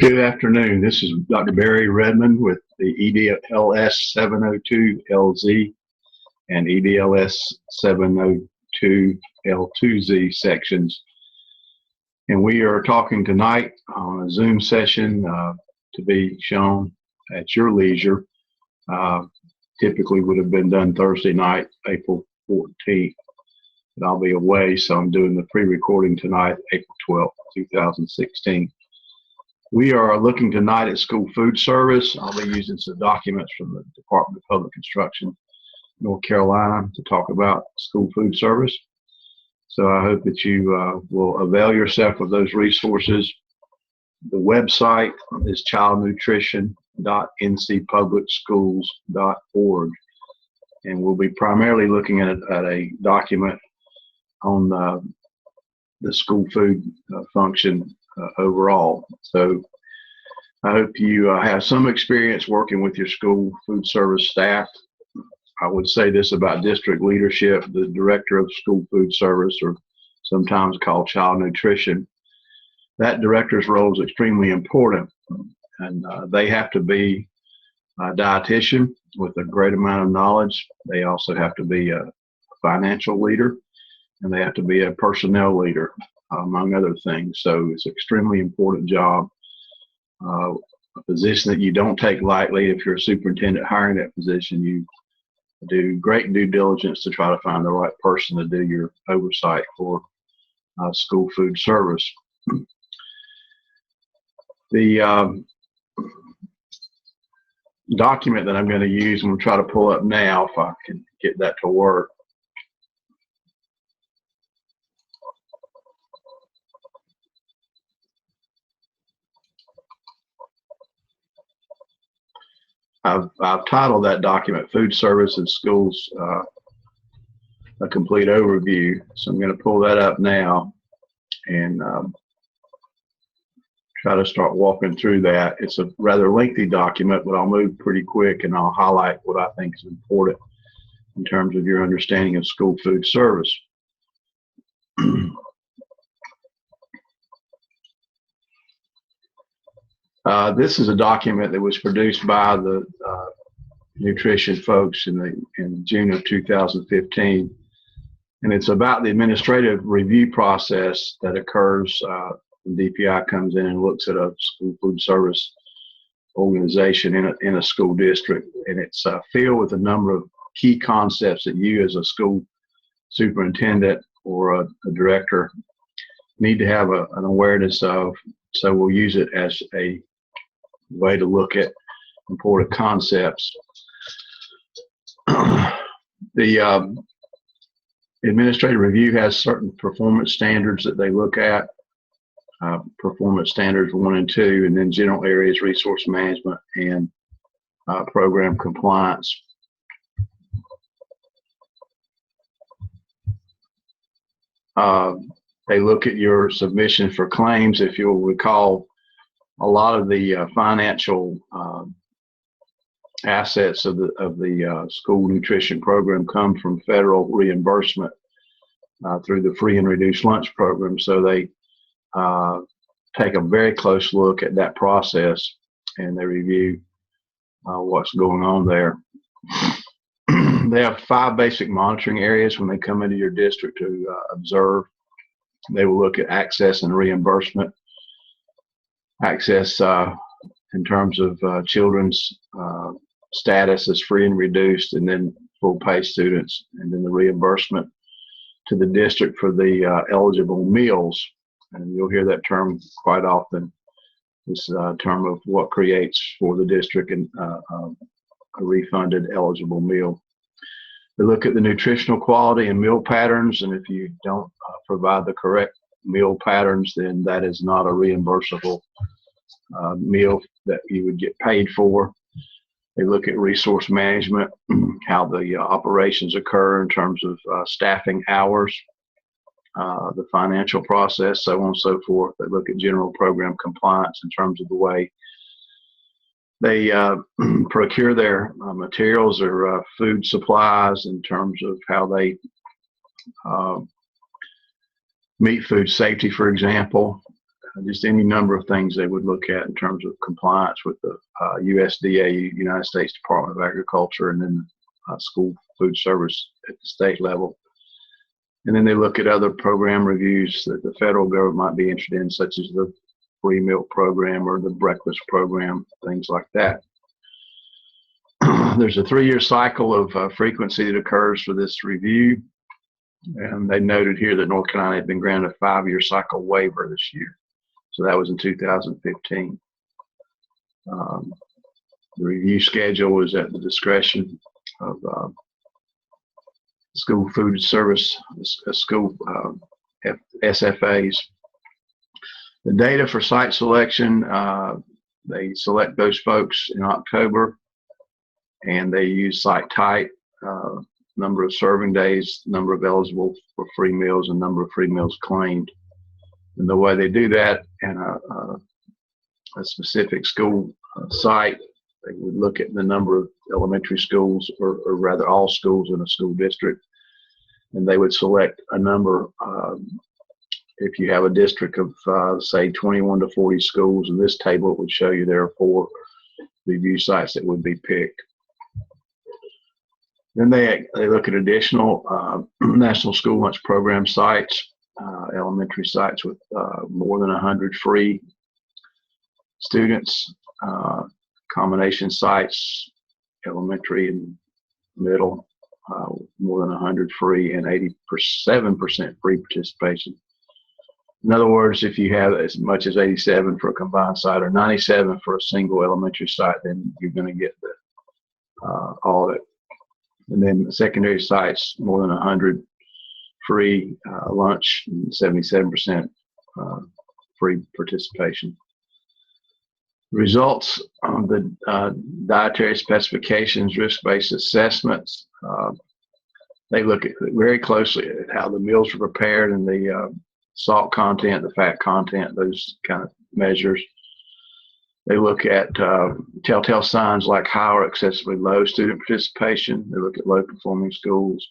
Good afternoon. This is Dr. Barry Redmond with the EDLS 702LZ and EDLS 702L2Z sections. And we are talking tonight on a Zoom session to be shown at your leisure. Typically would have been done Thursday night, April 14th. But I'll be away, so I'm doing the pre-recording tonight, April 12th, 2016. We are looking tonight at school food service. I'll be using some documents from the Department of Public Instruction, North Carolina, to talk about school food service. So I hope that you will avail yourself of those resources. The website is childnutrition.ncpublicschools.org. And we'll be primarily looking at a document on the school food function overall. So I hope you have some experience working with your school food service staff. I would say this about district leadership: the director of school food service, or sometimes called child nutrition, that director's role is extremely important, and they have to be a dietitian with a great amount of knowledge. They also have to be a financial leader, and they have to be a personnel leader, among other things. So it's an extremely important job, a position that you don't take lightly. If you're a superintendent hiring that position, you do great due diligence to try to find the right person to do your oversight for school food service. The document that I'm going to use, I'm going to try to pull up now if I can get that to work. I've titled that document Food Service in Schools, a Complete Overview. So I'm going to pull that up now and try to start walking through that. It's a rather lengthy document, but I'll move pretty quick and I'll highlight what I think is important in terms of your understanding of school food service. This is a document that was produced by the nutrition folks in June of 2015, and it's about the administrative review process that occurs when DPI comes in and looks at a school food service organization in a school district, and it's filled with a number of key concepts that you as a school superintendent or a director need to have an awareness of. So we'll use it as a way to look at important concepts. The administrative review has certain performance standards that they look at, performance standards 1 and 2, and then general areas, resource management, and program compliance. They look at your submission for claims. If you'll recall, a lot of the financial assets of the school nutrition program come from federal reimbursement through the free and reduced lunch program. So they take a very close look at that process, and they review what's going on there. They have 5 basic monitoring areas when they come into your district to observe. They will look at access and reimbursement. Access in terms of children's status as free and reduced, and then full pay students, and then the reimbursement to the district for the eligible meals. And you'll hear that term quite often, this term of what creates for the district and a refunded eligible meal. They look at the nutritional quality and meal patterns, and if you don't provide the correct meal patterns, then that is not a reimbursable meal that you would get paid for. They look at resource management, how the operations occur in terms of staffing hours, the financial process, so on and so forth. They look at general program compliance in terms of the way they procure their materials or food supplies, in terms of how they meet food safety, for example. just any number of things they would look at in terms of compliance with the USDA, United States Department of Agriculture, and then school food service at the state level. And then they look at other program reviews that the federal government might be interested in, such as the free milk program or the breakfast program, things like that. There's a 3-year cycle of frequency that occurs for this review. And they noted here that North Carolina had been granted a 5-year cycle waiver this year. So that was in 2015. The review schedule was at the discretion of school food service, school SFAs. The data for site selection, they select those folks in October, and they use site type, number of serving days, number of eligible for free meals, and number of free meals claimed. And the way they do that in a specific school site, they would look at the number of elementary schools, or rather all schools in a school district, and they would select a number. If you have a district of, say, 21 to 40 schools, in this table it would show you there are 4 review sites that would be picked. Then they look at additional National School Lunch Program sites, elementary sites with more than 100 free students, combination sites, elementary and middle, more than 100 free, and 87% free participation. In other words, if you have as much as 87 for a combined site or 97 for a single elementary site, then you're going to get the audit. And then secondary sites, more than 100 free lunch, and 77% free participation. Results on the dietary specifications, risk-based assessments. They look at very closely at how the meals are prepared and the salt content, the fat content, those kind of measures. They look at telltale signs like high or excessively low student participation. They look at low-performing schools.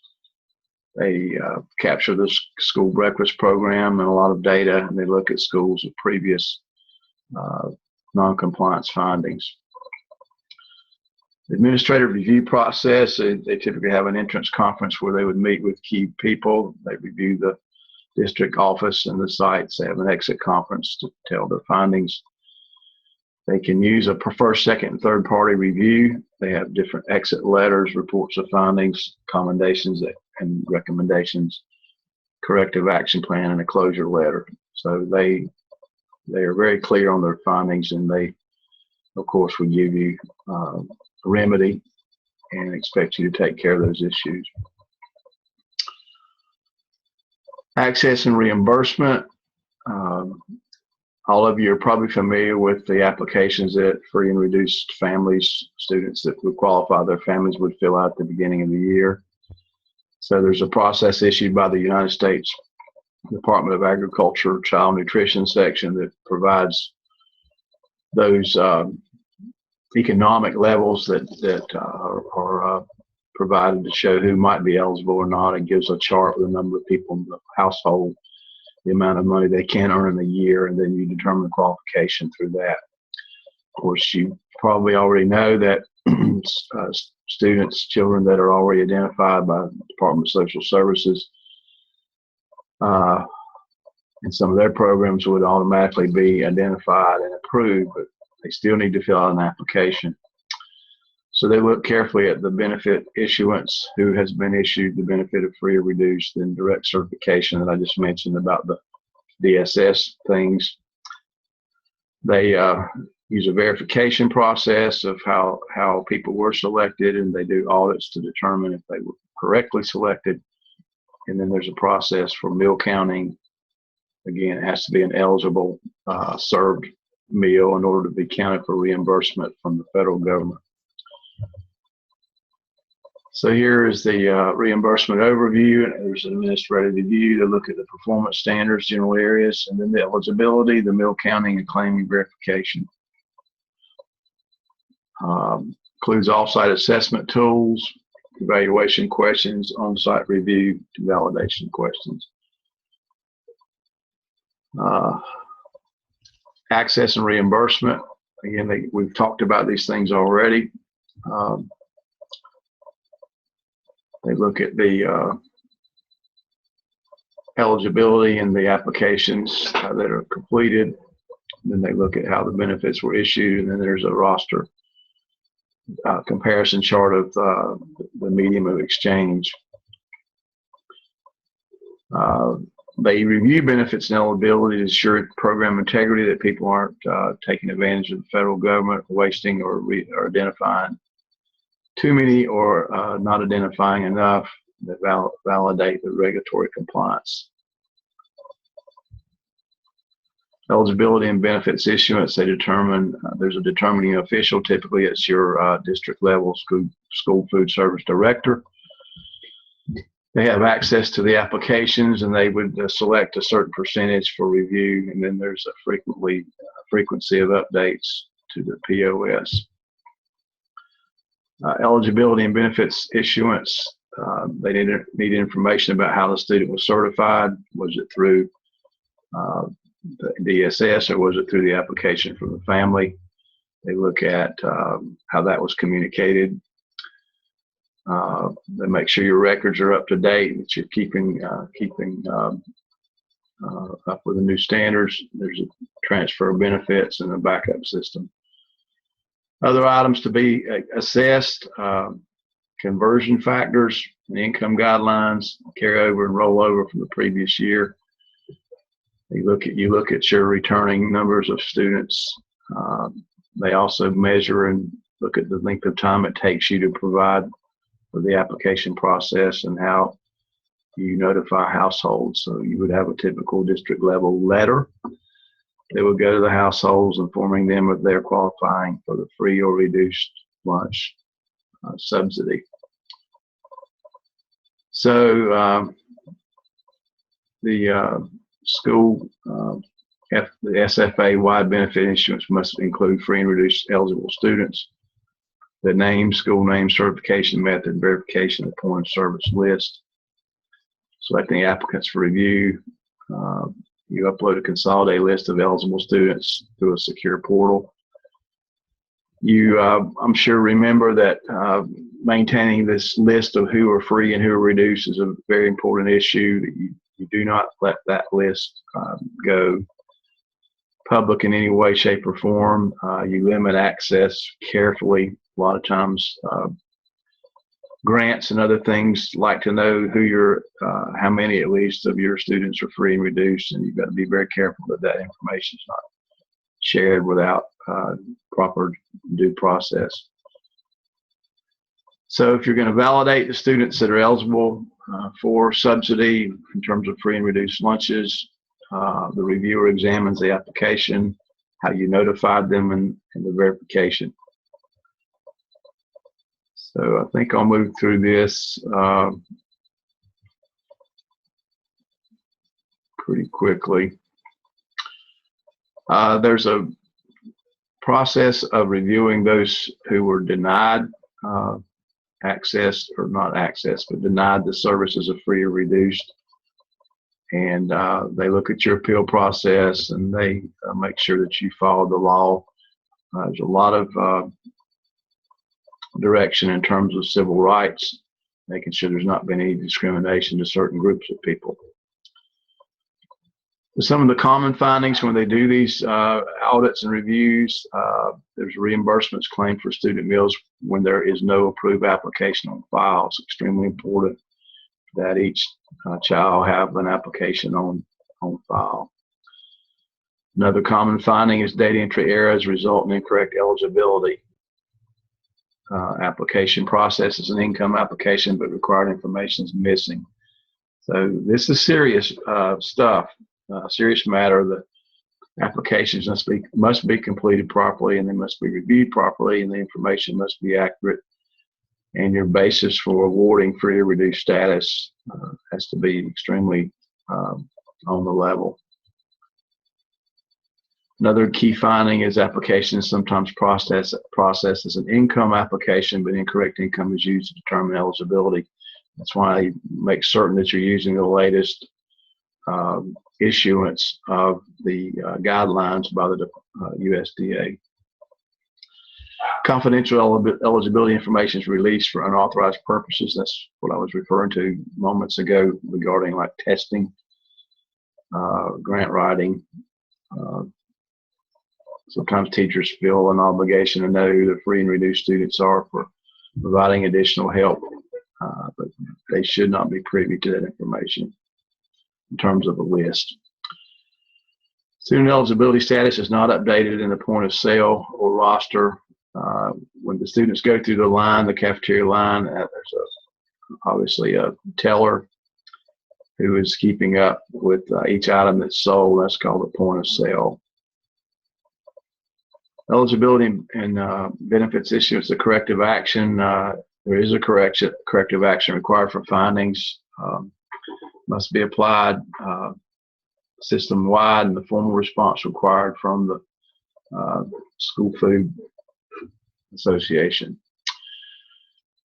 They capture the school breakfast program and a lot of data, and they look at schools with previous non-compliance findings. The administrative review process, they typically have an entrance conference where they would meet with key people. They review the district office and the sites. They have an exit conference to tell their findings. They can use a first, second, and third party review. They have different exit letters, reports of findings, commendations and recommendations, corrective action plan, and a closure letter. So they are very clear on their findings, and they, of course, will give you a remedy and expect you to take care of those issues. Access and reimbursement. All of you are probably familiar with the applications that free and reduced families, students that would qualify, their families would fill out at the beginning of the year. So there's a process issued by the United States Department of Agriculture Child Nutrition section that provides those economic levels that are provided to show who might be eligible or not, and gives a chart with the number of people in the household, the amount of money they can earn in a year, and then you determine the qualification through that. Of course, you probably already know that students, children that are already identified by the Department of Social Services and some of their programs would automatically be identified and approved, but they still need to fill out an application. So they look carefully at the benefit issuance, who has been issued the benefit of free or reduced, and direct certification that I just mentioned about the DSS things. They use a verification process of how people were selected, and they do audits to determine if they were correctly selected. And then there's a process for meal counting. Again, it has to be an eligible served meal in order to be counted for reimbursement from the federal government. So here is the reimbursement overview. There's an administrative review to look at the performance standards, general areas, and then the eligibility, the meal counting, and claiming verification. Includes off-site assessment tools, evaluation questions, on-site review, validation questions. Access and reimbursement. Again, we've talked about these things already. They look at the eligibility and the applications that are completed. Then they look at how the benefits were issued, and then there's a roster comparison chart of the medium of exchange. They review benefits and eligibility to ensure program integrity, that people aren't taking advantage of the federal government, wasting or identifying too many, or not identifying enough, that validate the regulatory compliance. Eligibility and benefits issuance, they determine, there's a determining official, typically it's your district level school food service director. They have access to the applications, and they would select a certain percentage for review, and then there's a frequency of updates to the POS. Eligibility and benefits issuance, they need information about how the student was certified. Was it through the DSS, or was it through the application from the family? They look at how that was communicated. They make sure your records are up to date, that you're keeping up with the new standards. There's a transfer of benefits and a backup system. Other items to be assessed: conversion factors, the income guidelines, carry over and roll over from the previous year. You look at your returning numbers of students. They also measure and look at the length of time it takes you to provide for the application process and how you notify households. So you would have a typical district level letter that would go to the households informing them if they're qualifying for the free or reduced lunch subsidy. So the school, the SFA-wide benefit issuance must include free and reduced eligible students, the name, school name, certification method, verification of point of service list, selecting applicants for review. You upload a consolidated list of eligible students through a secure portal. You, I'm sure, remember that maintaining this list of who are free and who are reduced is a very important issue. That you do not let that list go public in any way, shape, or form. You limit access carefully. A lot of times, grants and other things like to know who your, how many at least of your students are free and reduced, and you've got to be very careful that that information is not shared without proper due process. So if you're going to validate the students that are eligible for subsidy in terms of free and reduced lunches, the reviewer examines the application, how you notified them, and the verification. So I think I'll move through this pretty quickly. There's a process of reviewing those who were denied access, or not access, but denied the services of free or reduced. And they look at your appeal process, and they make sure that you follow the law. There's a lot of direction in terms of civil rights, making sure there's not been any discrimination to certain groups of people. Some of the common findings when they do these audits and reviews, there's reimbursements claimed for student meals when there is no approved application on file. It's extremely important that each child have an application on file. Another common finding is data entry errors result in incorrect eligibility. Application processes an income application, but required information is missing. So this is serious stuff, serious matter. The applications must be completed properly, and they must be reviewed properly, and the information must be accurate. And your basis for awarding free or reduced status has to be extremely on the level. Another key finding is applications sometimes processed as an income application, but incorrect income is used to determine eligibility. That's why I make certain that you're using the latest issuance of the guidelines by the USDA. Confidential eligibility information is released for unauthorized purposes. That's what I was referring to moments ago regarding like testing, grant writing. Sometimes teachers feel an obligation to know who the free and reduced students are for providing additional help, but they should not be privy to that information in terms of a list. Student eligibility status is not updated in the point of sale or roster. When the students go through the line, the cafeteria line, there's obviously a teller who is keeping up with each item that's sold. That's called the point of sale. Eligibility and benefits issuance of corrective action. There is a corrective action required for findings. Must be applied system-wide, and the formal response required from the School Food Association.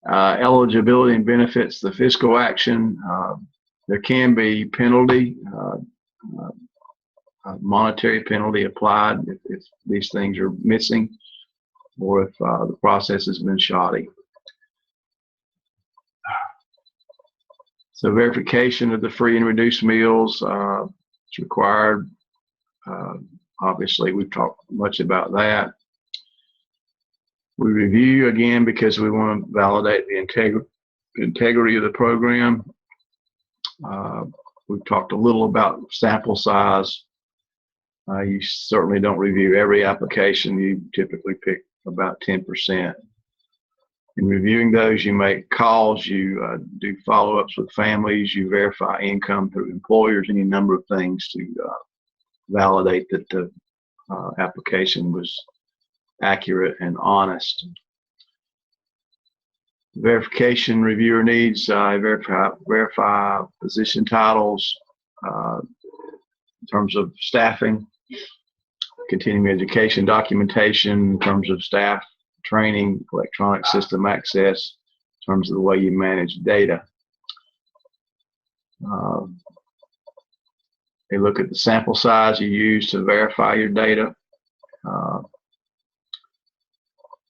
Eligibility and benefits, the fiscal action. There can be penalty, monetary penalty applied if these things are missing or if the process has been shoddy. So verification of the free and reduced meals is required. Obviously, we've talked much about that. We review again because we want to validate the integrity of the program. We've talked a little about sample size. You certainly don't review every application. You typically pick about 10%. In reviewing those, you make calls, you do follow-ups with families, you verify income through employers, any number of things to validate that the application was accurate and honest. Verification reviewer needs verify position titles in terms of staffing, continuing education documentation in terms of staff training, electronic system access, in terms of the way you manage data. They look at the sample size you use to verify your data,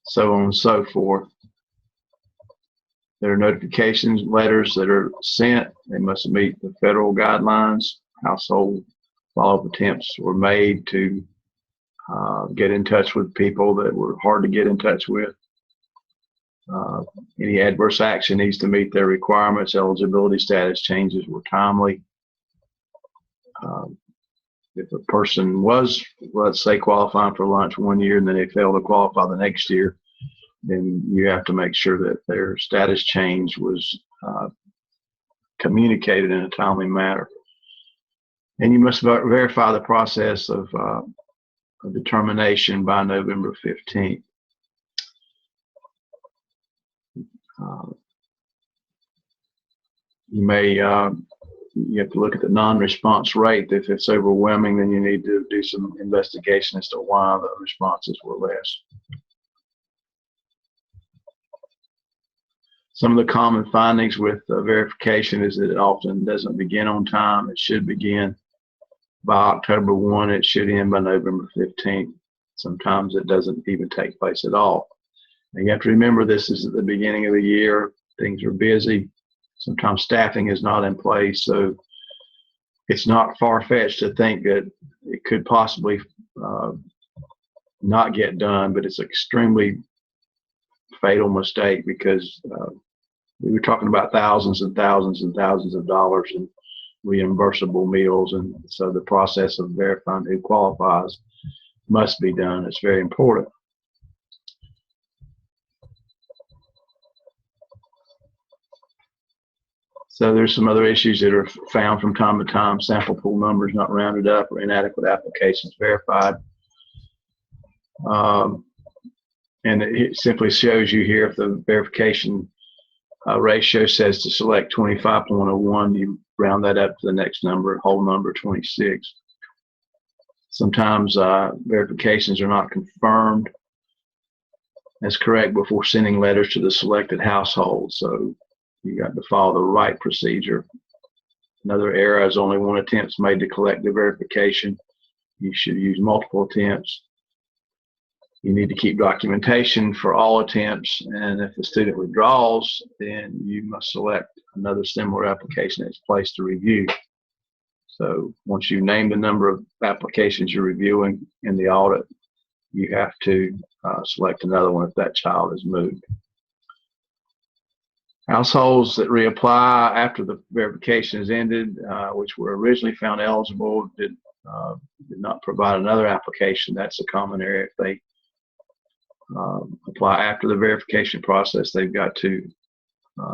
so on and so forth. There are notifications letters that are sent. They must meet the federal guidelines. Household follow-up attempts were made to get in touch with people that were hard to get in touch with. Any adverse action needs to meet their requirements. Eligibility status changes were timely. If a person was, let's say, qualifying for lunch one year and then they fail to qualify the next year, then you have to make sure that their status change was communicated in a timely manner. And you must verify the process of determination by November 15th. You have to look at the non-response rate. If it's overwhelming, then you need to do some investigation as to why the responses were less. Some of the common findings with verification is that it often doesn't begin on time. It should begin by October 1. It should end by November 15th. Sometimes it doesn't even take place at all. And you have to remember this is at the beginning of the year. Things are busy. Sometimes staffing is not in place, so it's not far-fetched to think that it could possibly not get done, but it's an extremely fatal mistake because we were talking about thousands and thousands and thousands of dollars in reimbursable meals, and so the process of verifying who qualifies must be done. It's very important. So there's some other issues that are found from time to time. Sample pool numbers not rounded up or inadequate applications verified. And it simply shows you here if the verification ratio says to select 25.01, you round that up to the next number, whole number 26. Sometimes verifications are not confirmed as correct before sending letters to the selected household. So you got to follow the right procedure Another error is only one attempt made to collect the verification. You should use multiple attempts. You need to keep documentation for all attempts, and if the student withdraws, then you must select another similar application that's placed to review. So once you name the number of applications you're reviewing in the audit, you have to select another one if that child is moved. Households that reapply after the verification is ended, which were originally found eligible, did not provide another application. That's a common area. If they apply after the verification process, they've got to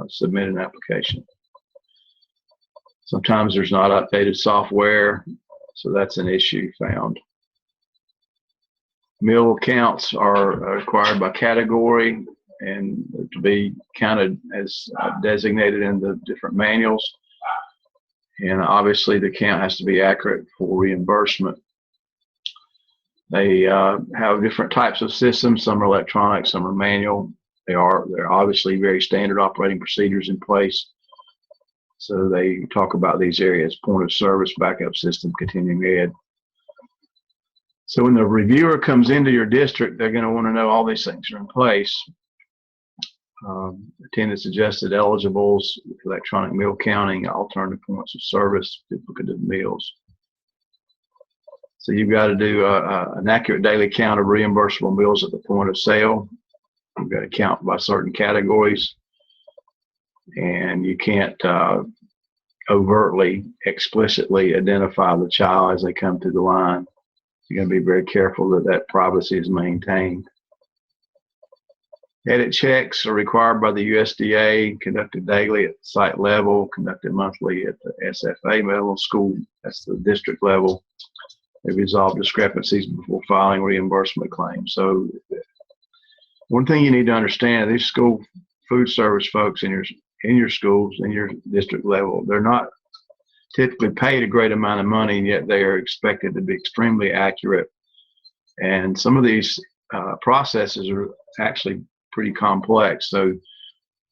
submit an application. Sometimes there's not updated software, so that's an issue found. Meal counts are required by category and to be counted as designated in the different manuals. And obviously the count has to be accurate for reimbursement. They have different types of systems. Some are electronic, some are manual. There are obviously very standard operating procedures in place. So they talk about these areas: point of service, backup system, continuing ed. So when the reviewer comes into your district, they're going to want to know all these things are in place. Attendance adjusted eligibles, electronic meal counting, alternative points of service, duplicative meals. So you've got to do an accurate daily count of reimbursable meals at the point of sale. You've got to count by certain categories, and you can't overtly, explicitly identify the child as they come through the line. You're going to be very careful that that privacy is maintained. Edit checks are required by the USDA, conducted daily at the site level, conducted monthly at the SFA level, school, that's the district level. They resolve discrepancies before filing reimbursement claims. So one thing you need to understand, these school food service folks in your schools, in your district level, they're not typically paid a great amount of money, and yet they are expected to be extremely accurate. And some of these processes are actually pretty complex. So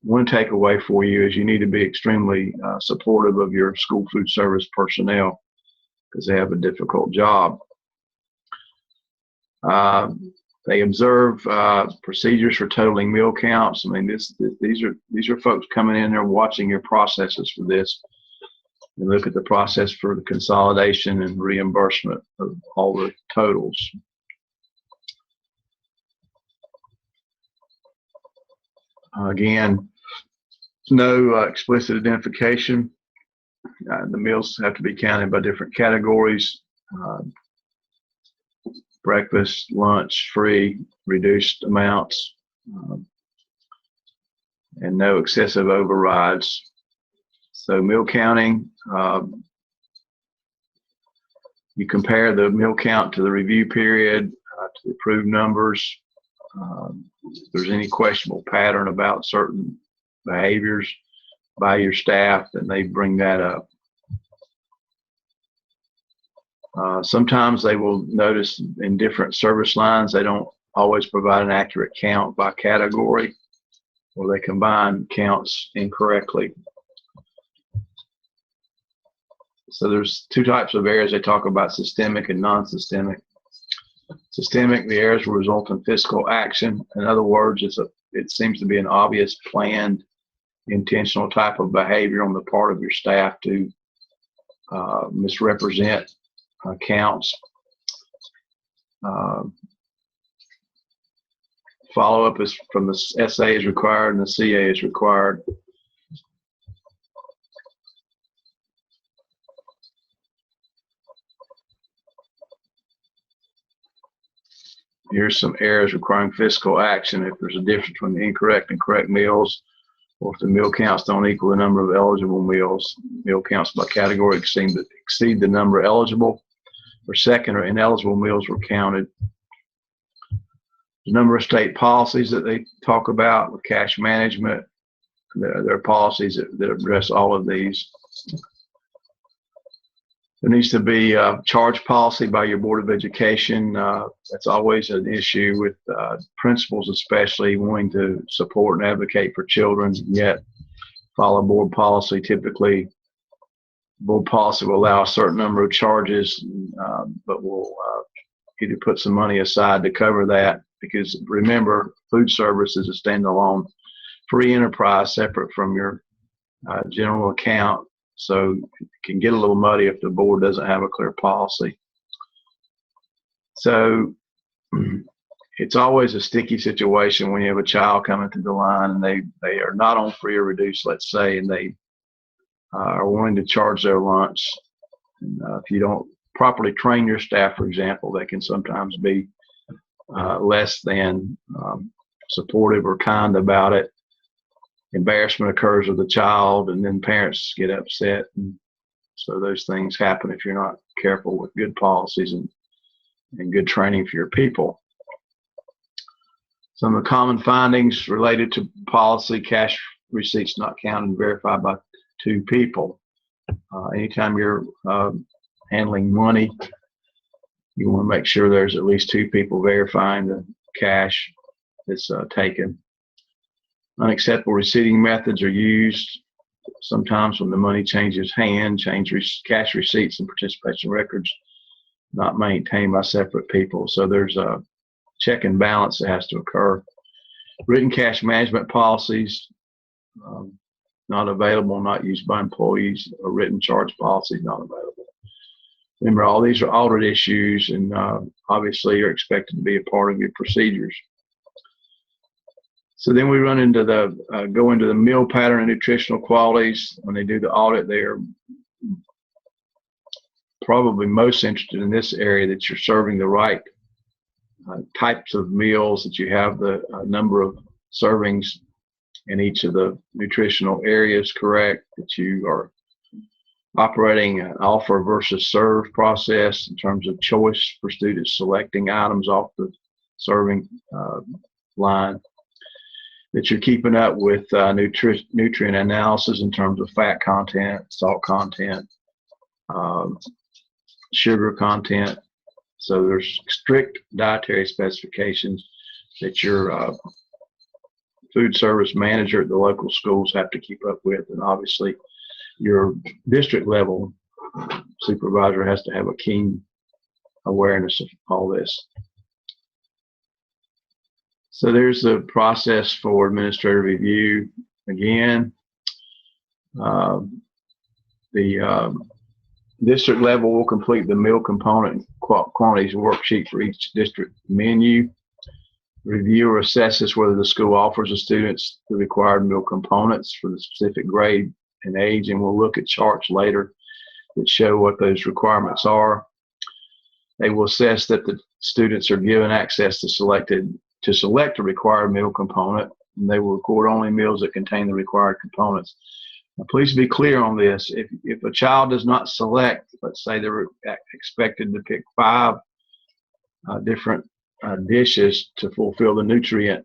one takeaway for you is you need to be extremely supportive of your school food service personnel because they have a difficult job. They observe procedures for totaling meal counts. I mean, these are folks coming in there watching your processes for this. And look at the process for the consolidation and reimbursement of all the totals. Again, no explicit identification. The meals have to be counted by different categories. Breakfast, lunch, free, reduced amounts, and no excessive overrides. So meal counting, you compare the meal count to the review period, to the approved numbers. If there's any questionable pattern about certain behaviors by your staff, then they bring that up. Sometimes they will notice in different service lines, they don't always provide an accurate count by category, or they combine counts incorrectly. So there's two types of errors they talk about: systemic and non-systemic. Systemic, the errors will result in fiscal action. In other words, it seems to be an obvious, planned, intentional type of behavior on the part of your staff to misrepresent counts. Follow-up is from the SA is required and the CA is required. Here's some errors requiring fiscal action. If there's a difference between the incorrect and correct meals, or if the meal counts don't equal the number of eligible meals, meal counts by category exceed the number eligible, or second or ineligible meals were counted. The number of state policies that they talk about with cash management, there are policies that address all of these. There needs to be a charge policy by your Board of Education. That's always an issue with principals, especially wanting to support and advocate for children, yet follow board policy typically board policy will allow a certain number of charges, but we'll either put some money aside to cover that, because remember, food service is a standalone free enterprise separate from your general account, so it can get a little muddy if the board doesn't have a clear policy. So it's always a sticky situation when you have a child coming through the line and they are not on free or reduced, let's say, and they are wanting to charge their lunch. And, if you don't properly train your staff, for example, they can sometimes be less than supportive or kind about it. Embarrassment occurs with the child, and then parents get upset. And so those things happen if you're not careful with good policies and good training for your people. Some of the common findings related to policy: cash receipts not counted and verified by 2 people. Anytime you're handling money, you want to make sure there's at least 2 people verifying the cash that's taken. Unacceptable receipting methods are used. Sometimes when the money changes hands, cash receipts and participation records not maintained by separate people. So there's a check and balance that has to occur. Written cash management policies, not available, not used by employees. A written charge policy, not available. Remember, all these are audit issues, and obviously you're expected to be a part of your procedures. So then we run into go into the meal pattern and nutritional qualities. When they do the audit, they are probably most interested in this area, that you're serving the right types of meals, that you have the number of servings in each of the nutritional areas correct, that you are operating an offer versus serve process in terms of choice for students selecting items off the serving line, that you're keeping up with nutrient analysis in terms of fat content, salt content, sugar content. So there's strict dietary specifications that your food service manager at the local schools have to keep up with, and obviously your district level supervisor has to have a keen awareness of all this. So there's the process for administrative review. Again, the district level will complete the meal component quantities worksheet for each district menu. Review or assesses whether the school offers the students the required meal components for the specific grade and age, and we'll look at charts later that show what those requirements are. They will assess that the students are given access to select a required meal component, and they will record only meals that contain the required components. Now, please be clear on this. If a child does not select, let's say they're expected to pick 5 different dishes to fulfill the nutrient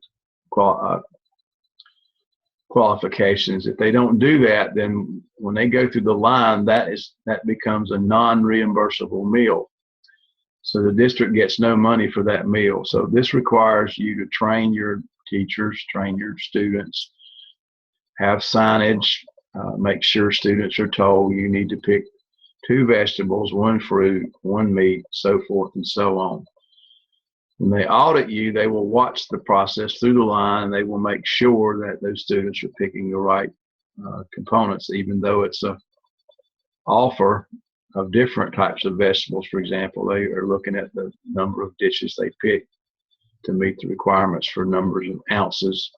qualifications. If they don't do that, then when they go through the line, that becomes a non-reimbursable meal. So the district gets no money for that meal. So this requires you to train your teachers, train your students, have signage, make sure students are told you need to pick 2 vegetables, 1 fruit, 1 meat, so forth and so on. When they audit you, they will watch the process through the line, and they will make sure that those students are picking the right components, even though it's an offer of different types of vegetables. For example, they are looking at the number of dishes they pick to meet the requirements for numbers of ounces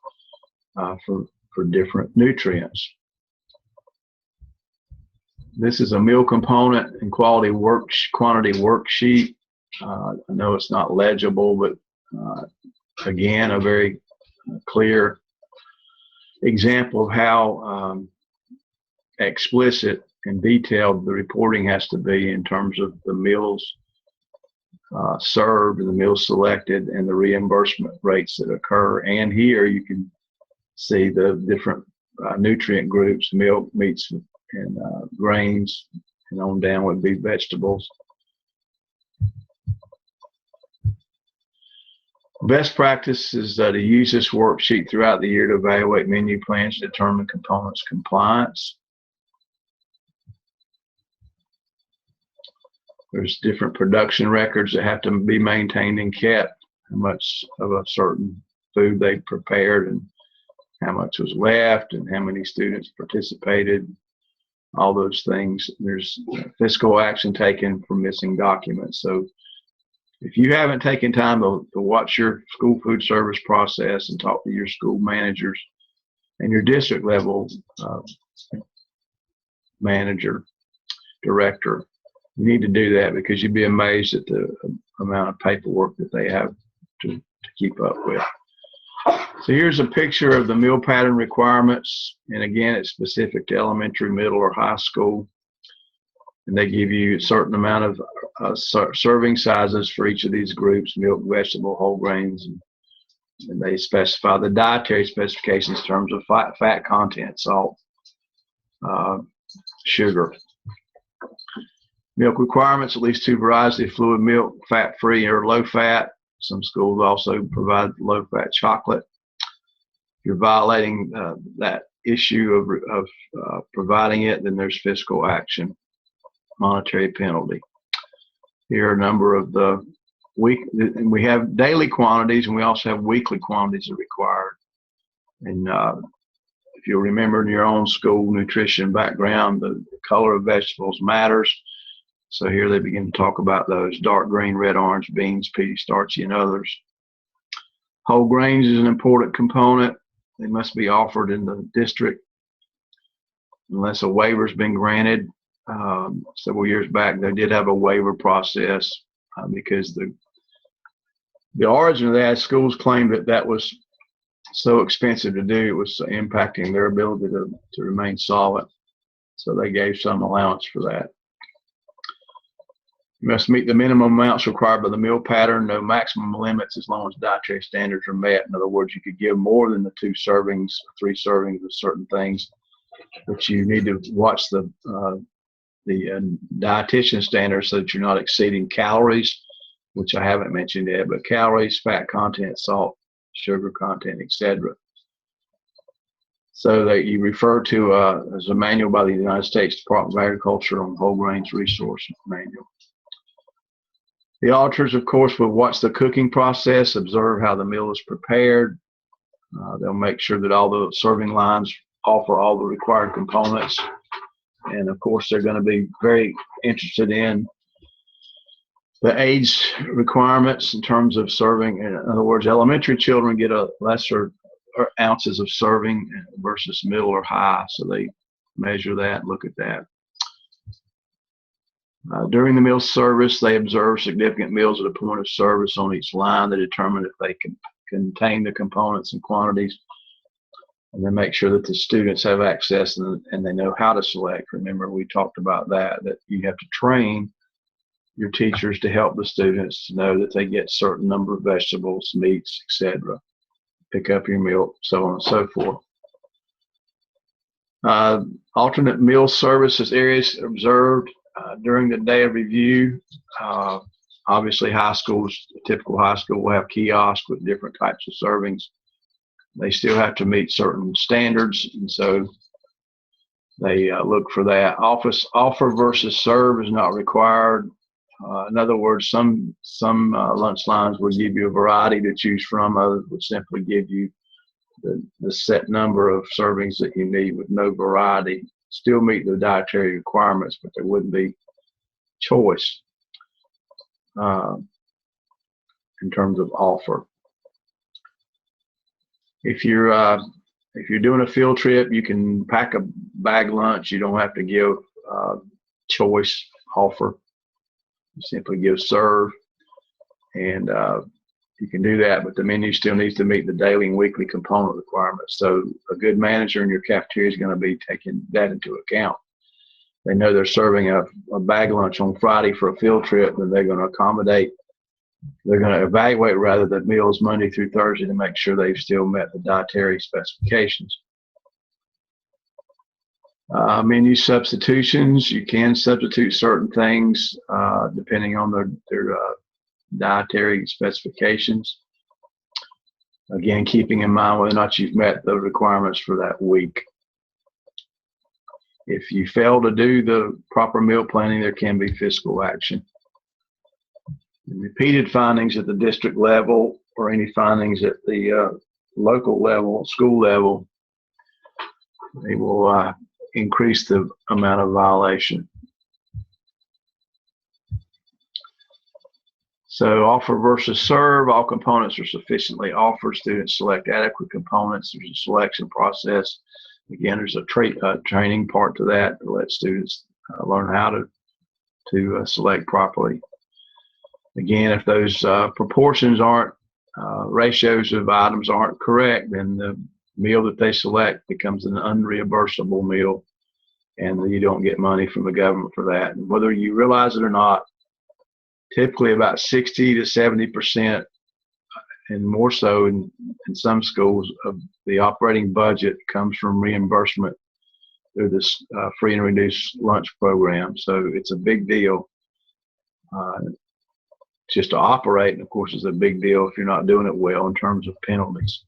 for different nutrients. This is a meal component and quantity worksheet. I know it's not legible, but again, a very clear example of how explicit and detailed the reporting has to be in terms of the meals served and the meals selected and the reimbursement rates that occur. And here you can see the different nutrient groups: milk, meats, and grains, and on down would be vegetables. Best practice is to use this worksheet throughout the year to evaluate menu plans to determine components compliance. There's different production records that have to be maintained and kept, how much of a certain food they prepared and how much was left and how many students participated, all those things. There's fiscal action taken for missing documents. So if you haven't taken time to watch your school food service process and talk to your school managers and your district level manager, director, you need to do that, because you'd be amazed at the amount of paperwork that they have to keep up with. So here's a picture of the meal pattern requirements. And again, it's specific to elementary, middle, or high school. And they give you a certain amount of serving sizes for each of these groups: milk, vegetable, whole grains. And they specify the dietary specifications in terms of fat content, salt, sugar. Milk requirements: at least 2 varieties of fluid milk, fat-free or low-fat. Some schools also provide low-fat chocolate. If you're violating that issue of providing it, then there's fiscal action, monetary penalty. Here are a number of the and we have daily quantities, and we also have weekly quantities that are required. And if you'll remember in your own school nutrition background, the color of vegetables matters. So here they begin to talk about those: dark green, red, orange, beans, peas, starchy, and others. Whole grains is an important component. They must be offered in the district unless a waiver's been granted. Several years back, they did have a waiver process because the origin of that, schools claimed that was so expensive to do, it was impacting their ability to remain solvent. So they gave some allowance for that. You must meet the minimum amounts required by the meal pattern, no maximum limits as long as dietary standards are met. In other words, you could give more than the 2 servings, 3 servings of certain things, but you need to watch the dietitian standards so that you're not exceeding calories, which I haven't mentioned yet, but calories, fat content, salt, sugar content, etc. So that you refer to as a manual by the United States Department of Agriculture on Whole Grains Resource Manual. The auditors, of course, will watch the cooking process, observe how the meal is prepared. They'll make sure that all the serving lines offer all the required components. And of course, they're going to be very interested in the age requirements in terms of serving. In other words, elementary children get a lesser ounces of serving versus middle or high. So they measure that, look at that. During the meal service, they observe significant meals at a point of service on each line. They determine if they can contain the components and quantities, and then make sure that the students have access and they know how to select. Remember, we talked about that you have to train your teachers to help the students to know that they get a certain number of vegetables, meats, etc. Pick up your milk, so on and so forth. Alternate meal services areas observed during the day of review. Obviously, high schools, typical high school will have kiosks with different types of servings. They still have to meet certain standards, and so they look for that. Offer versus serve is not required. In other words, some lunch lines will give you a variety to choose from. Others would simply give you the set number of servings that you need with no variety. Still meet the dietary requirements, but there wouldn't be choice in terms of offer. If you're doing a field trip, you can pack a bag lunch. You don't have to give choice offer. You simply give serve, and you can do that, but the menu still needs to meet the daily and weekly component requirements. So a good manager in your cafeteria is going to be taking that into account. They know they're serving a bag lunch on Friday for a field trip, then they're going to accommodate. They're going to evaluate rather the meals Monday through Thursday to make sure they've still met the dietary specifications. Menu substitutions: you can substitute certain things depending on their dietary specifications. Again, keeping in mind whether or not you've met the requirements for that week. If you fail to do the proper meal planning, there can be fiscal action. Repeated findings at the district level or any findings at the local level, school level, they will increase the amount of violation. So offer versus serve, all components are sufficiently offered. Students select adequate components. There's a selection process. Again, there's a training part to that to let students learn how to select properly. Again, if those proportions aren't, ratios of items aren't correct, then the meal that they select becomes an unreimbursable meal, and you don't get money from the government for that. And whether you realize it or not, typically about 60 to 70%, and more so in some schools, of the operating budget comes from reimbursement through this free and reduced lunch program. So it's a big deal. Just to operate, and of course, it's a big deal if you're not doing it well in terms of penalties.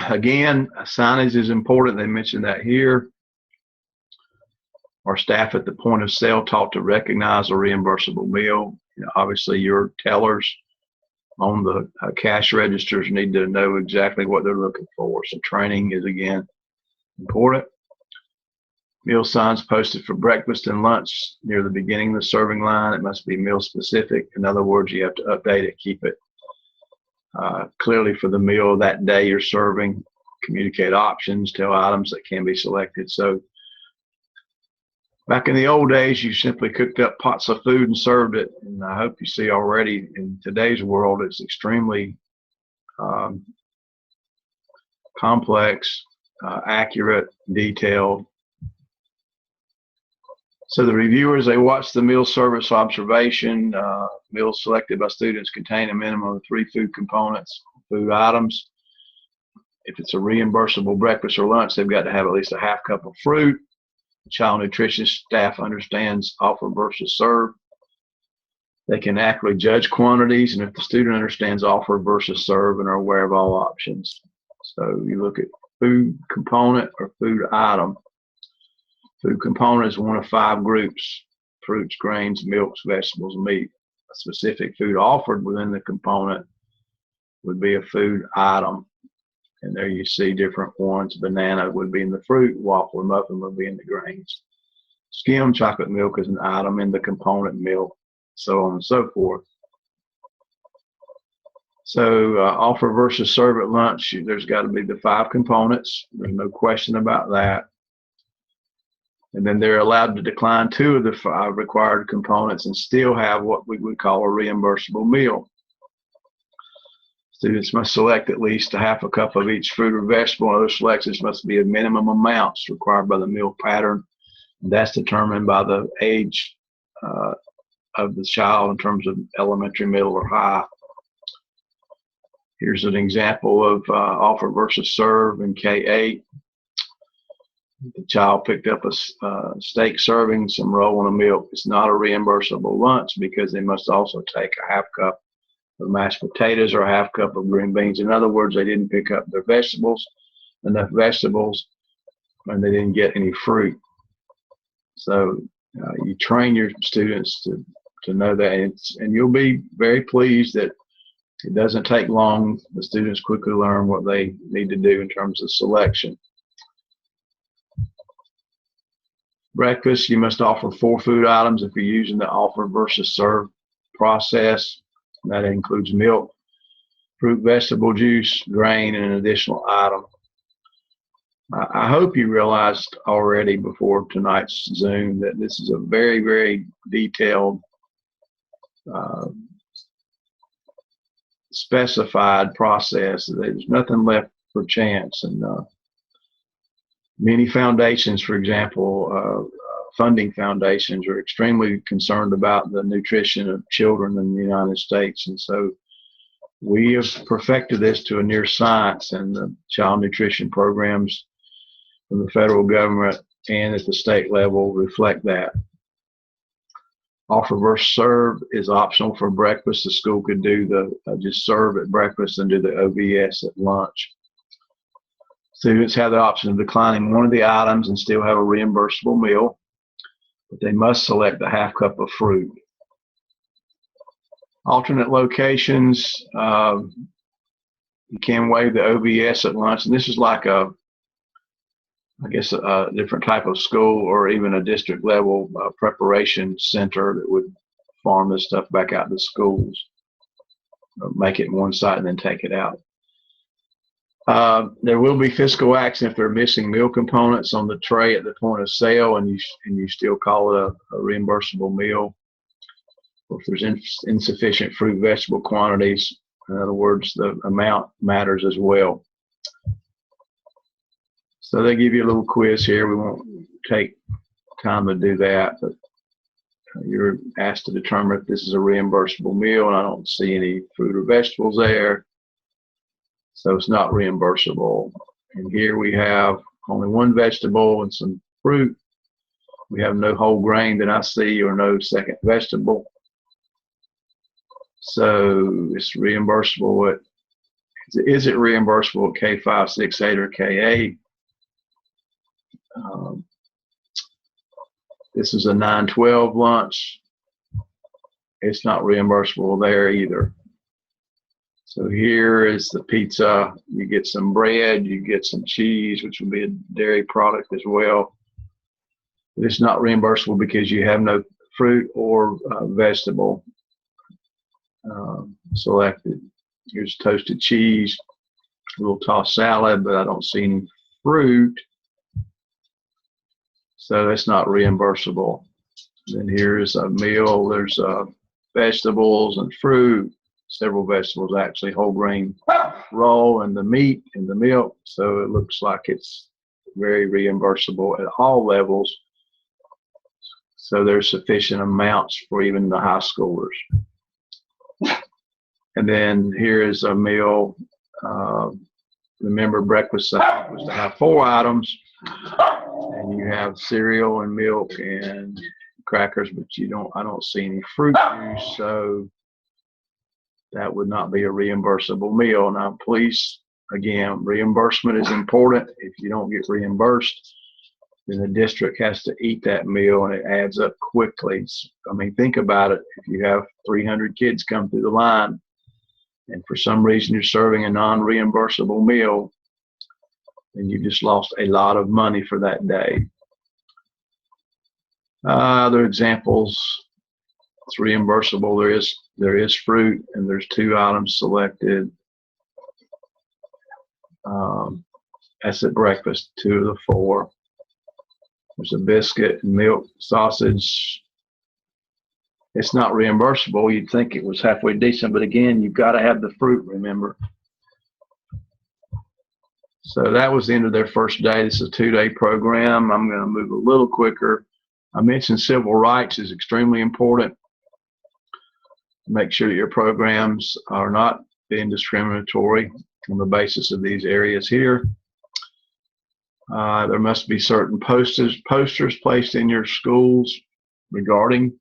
Again, signage is important. They mentioned that here. Our staff at the point of sale taught to recognize a reimbursable meal. Obviously, your tellers on the cash registers need to know exactly what they're looking for. So training is, again, important. Meal signs posted for breakfast and lunch near the beginning of the serving line. It must be meal specific. In other words, you have to update it, keep it clearly for the meal that day you're serving, communicate options, tell items that can be selected. So back in the old days, you simply cooked up pots of food and served it. And I hope you see already in today's world, it's extremely complex, accurate, detailed. So the reviewers, they watch the meal service observation. Meals selected by students contain a minimum of 3 food components, food items. If it's a reimbursable breakfast or lunch, they've got to have at least a half cup of fruit. Child nutrition staff understands offer versus serve. They can accurately judge quantities, and if the student understands offer versus serve and are aware of all options. So you look at food component or food item. Food component is one of 5 groups: fruits, grains, milks, vegetables, meat. A specific food offered within the component would be a food item. And there you see different ones. Banana would be in the fruit, waffle and muffin would be in the grains. Skim chocolate milk is an item in the component milk, so on and so forth. So offer versus serve at lunch, there's got to be the 5 components. There's no question about that. And then they're allowed to decline 2 of the 5 required components and still have what we would call a reimbursable meal. Students must select at least a half a cup of each fruit or vegetable. Other selections must be a minimum amounts required by the meal pattern. And that's determined by the age of the child in terms of elementary, middle, or high. Here's an example of offer versus serve in K-8. The child picked up a steak serving, some roll, and a milk. It's not a reimbursable lunch because they must also take a half cup of mashed potatoes or a half cup of green beans. In other words, they didn't pick up their enough vegetables, and they didn't get any fruit. So you train your students to know that, and you'll be very pleased that it doesn't take long. The students quickly learn what they need to do in terms of selection. Breakfast, you must offer 4 food items if you're using the offer versus serve process. That includes milk, fruit, vegetable juice, grain, and an additional item. I hope you realized already before tonight's Zoom that this is a very, very detailed, specified process. There's nothing left for chance. And many foundations, for example, funding foundations, are extremely concerned about the nutrition of children in the United States. And so we have perfected this to a near science, and the child nutrition programs from the federal government and at the state level reflect that. Offer versus serve is optional for breakfast. The school could do just serve at breakfast and do the OVS at lunch. Students have the option of declining one of the items and still have a reimbursable meal. but they must select a half cup of fruit. Alternate locations, you can waive the OBS at lunch, and this is like a different type of school or even a district level preparation center that would farm this stuff back out to schools, or make it in one site and then take it out. There will be fiscal action if they're missing meal components on the tray at the point of sale, and you still call it a reimbursable meal. Or if there's insufficient fruit vegetable quantities, in other words, the amount matters as well. So they give you a little quiz here. We won't take time to do that, but you're asked to determine if this is a reimbursable meal, and I don't see any fruit or vegetables there, so it's not reimbursable. And here we have only one vegetable and some fruit. We have no whole grain that I see, or no second vegetable. So it's reimbursable is it reimbursable at K5, 6, 8, or K8? This is a 9-12 lunch. It's not reimbursable there either. So here is the pizza. You get some bread, you get some cheese, which would be a dairy product as well. It's not reimbursable because you have no fruit or vegetable selected. Here's toasted cheese, a little tossed salad, but I don't see any fruit, so that's not reimbursable. Then here's a meal. There's vegetables and fruit, several vegetables actually, whole grain roll, and the meat and the milk. So it looks like it's very reimbursable at all levels. So there's sufficient amounts for even the high schoolers. And then here is a meal. Remember, breakfast was to have 4 items, and you have cereal and milk and crackers, but I don't see any fruit juice, so that would not be a reimbursable meal. Now, please, again, reimbursement is important. If you don't get reimbursed, then the district has to eat that meal, and it adds up quickly. I mean, think about it. If you have 300 kids come through the line, and for some reason you're serving a non-reimbursable meal, then you just lost a lot of money for that day. Other examples, it's reimbursable. There is fruit, and there's 2 items selected. That's at breakfast, 2 of the 4. There's a biscuit and milk, sausage. It's not reimbursable. You'd think it was halfway decent, but again, you've got to have the fruit, remember. So that was the end of their first day. This is a 2-day program. I'm going to move a little quicker. I mentioned civil rights is extremely important. Make sure that your programs are not being discriminatory on the basis of these areas here. There must be certain posters placed in your schools regarding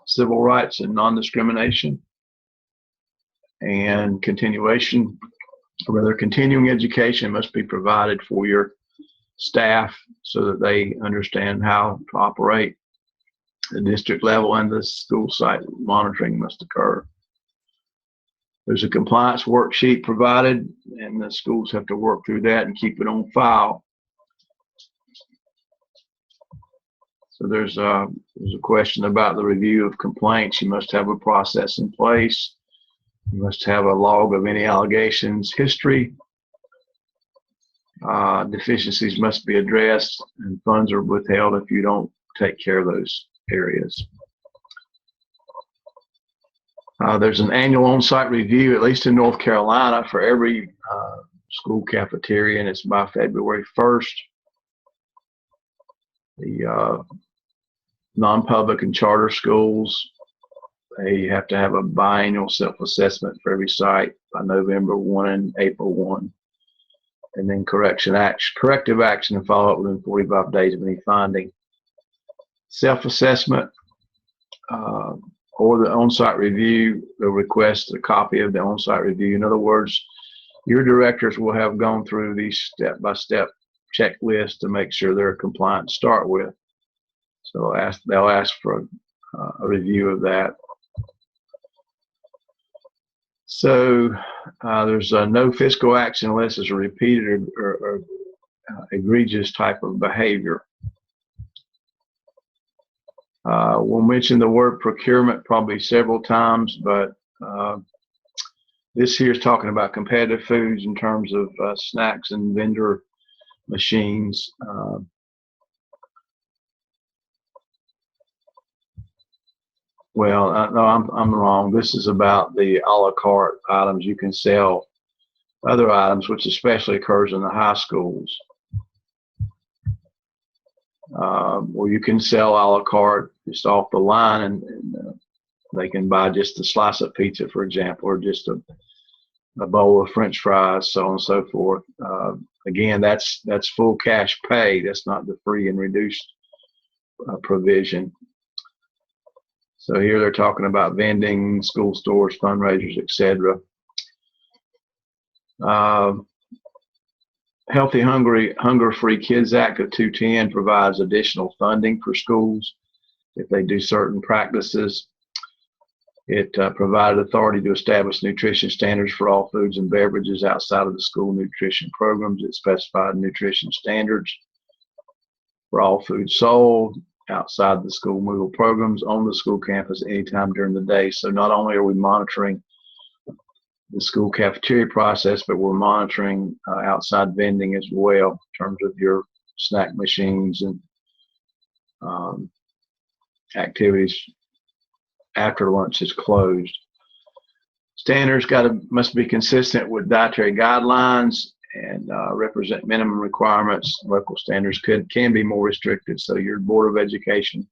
civil rights and non-discrimination, and continuing education must be provided for your staff so that they understand how to operate. The district level and the school site monitoring must occur. There's a compliance worksheet provided, and the schools have to work through that and keep it on file. So there's a question about the review of complaints. You must have a process in place. You must have a log of any allegations, history. Deficiencies must be addressed, and funds are withheld if you don't take care of those areas. There's an annual on-site review, at least in North Carolina, for every school cafeteria, and it's by February 1st. The non-public and charter schools, they have to have a biannual self-assessment for every site by November 1 and April 1. And then corrective action and follow-up within 45 days of any finding. Self-assessment or the on-site review, they'll request a copy of the on-site review. In other words, your directors will have gone through these step-by-step checklists to make sure they're compliant to start with. So they'll ask for a review of that. So there's no fiscal action unless it's a repeated or egregious type of behavior. We'll mention the word procurement probably several times, but this here is talking about competitive foods in terms of snacks and vendor machines. Well, no, I'm wrong. This is about the a la carte items. You can sell other items, which especially occurs in the high schools, where you can sell a la carte just off the line, and they can buy just a slice of pizza, for example, or just a bowl of French fries, so on and so forth. Again, that's full cash pay. That's not the free and reduced provision. So here they're talking about vending, school stores, fundraisers, etc. Healthy Hunger-Free Kids Act of 2010 provides additional funding for schools if they do certain practices. It provided authority to establish nutrition standards for all foods and beverages outside of the school nutrition programs. It specified nutrition standards for all foods sold outside the school meal programs on the school campus anytime during the day. So not only are we monitoring the school cafeteria process, but we're monitoring outside vending as well in terms of your snack machines and activities after lunch is closed. Standards must be consistent with dietary guidelines and represent minimum requirements. Local standards can be more restricted, so your Board of Education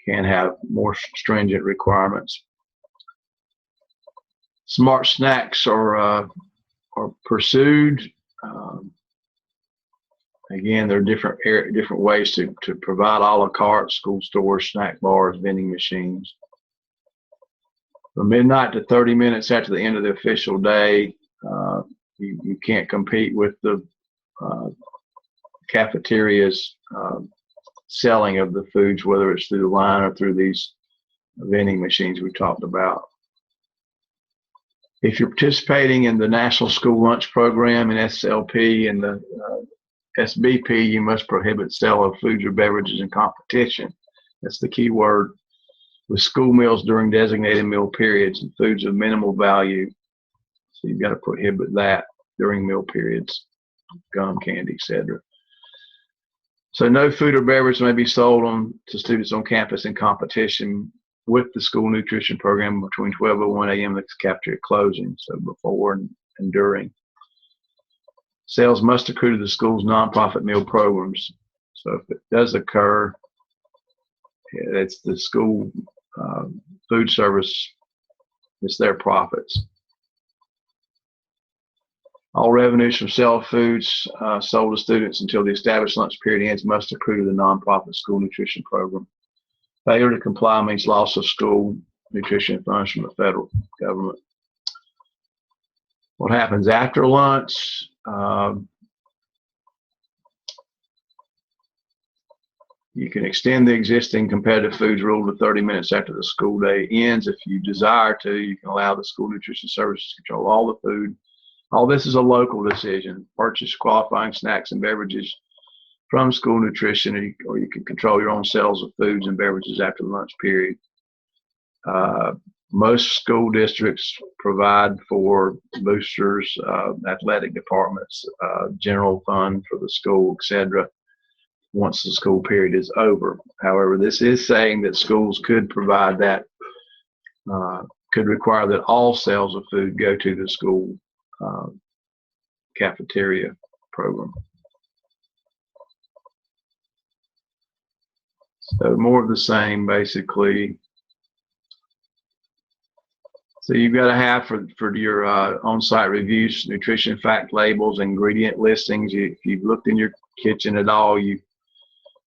can have more stringent requirements. Smart snacks are pursued. Again, there are different ways to provide a la carte: school stores, snack bars, vending machines. From midnight to 30 minutes after the end of the official day, you can't compete with the cafeteria's selling of the foods, whether it's through the line or through these vending machines we talked about. If you're participating in the National School Lunch Program and SLP and the SBP, you must prohibit sale of foods or beverages in competition. That's the key word. With school meals during designated meal periods and foods of minimal value. So you've got to prohibit that during meal periods, gum, candy, etc. So no food or beverage may be sold to students on campus in competition with the school nutrition program between 12:01 a.m. and the cafeteria closing, so before and during. Sales must accrue to the school's nonprofit meal programs. So if it does occur, it's the school food service, it's their profits. All revenues from sale of foods sold to students until the established lunch period ends must accrue to the nonprofit school nutrition program. Failure to comply means loss of school nutrition funds from the federal government. What happens after lunch? You can extend the existing competitive foods rule to 30 minutes after the school day ends. If you desire to, you can allow the school nutrition services to control all the food. All this is a local decision. Purchase qualifying snacks and beverages from school nutrition, or you can control your own sales of foods and beverages after the lunch period. Most school districts provide for boosters, athletic departments, general fund for the school, etc. once the school period is over. However, this is saying that schools could provide that, could require that all sales of food go to the school cafeteria program. So more of the same, basically. So you've got to have for your on-site reviews, nutrition fact labels, ingredient listings. If you've looked in your kitchen at all, you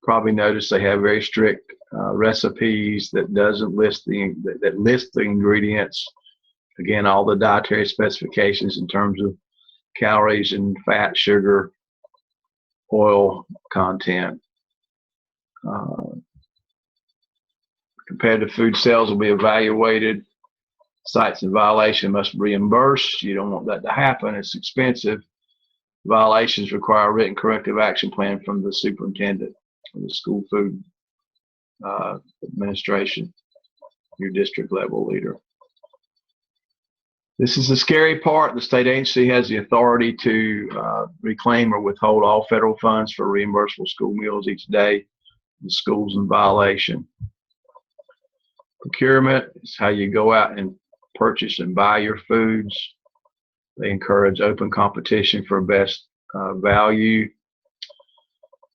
probably noticed they have very strict recipes that list the ingredients. Again, all the dietary specifications in terms of calories and fat, sugar, oil content. Competitive food sales will be evaluated. Sites in violation must reimburse. You don't want that to happen. It's expensive. Violations require a written corrective action plan from the superintendent of the school food administration, your district level leader. This is the scary part. The state agency has the authority to reclaim or withhold all federal funds for reimbursable school meals each day. The school's in violation. Procurement is how you go out and purchase and buy your foods. They encourage open competition for best value.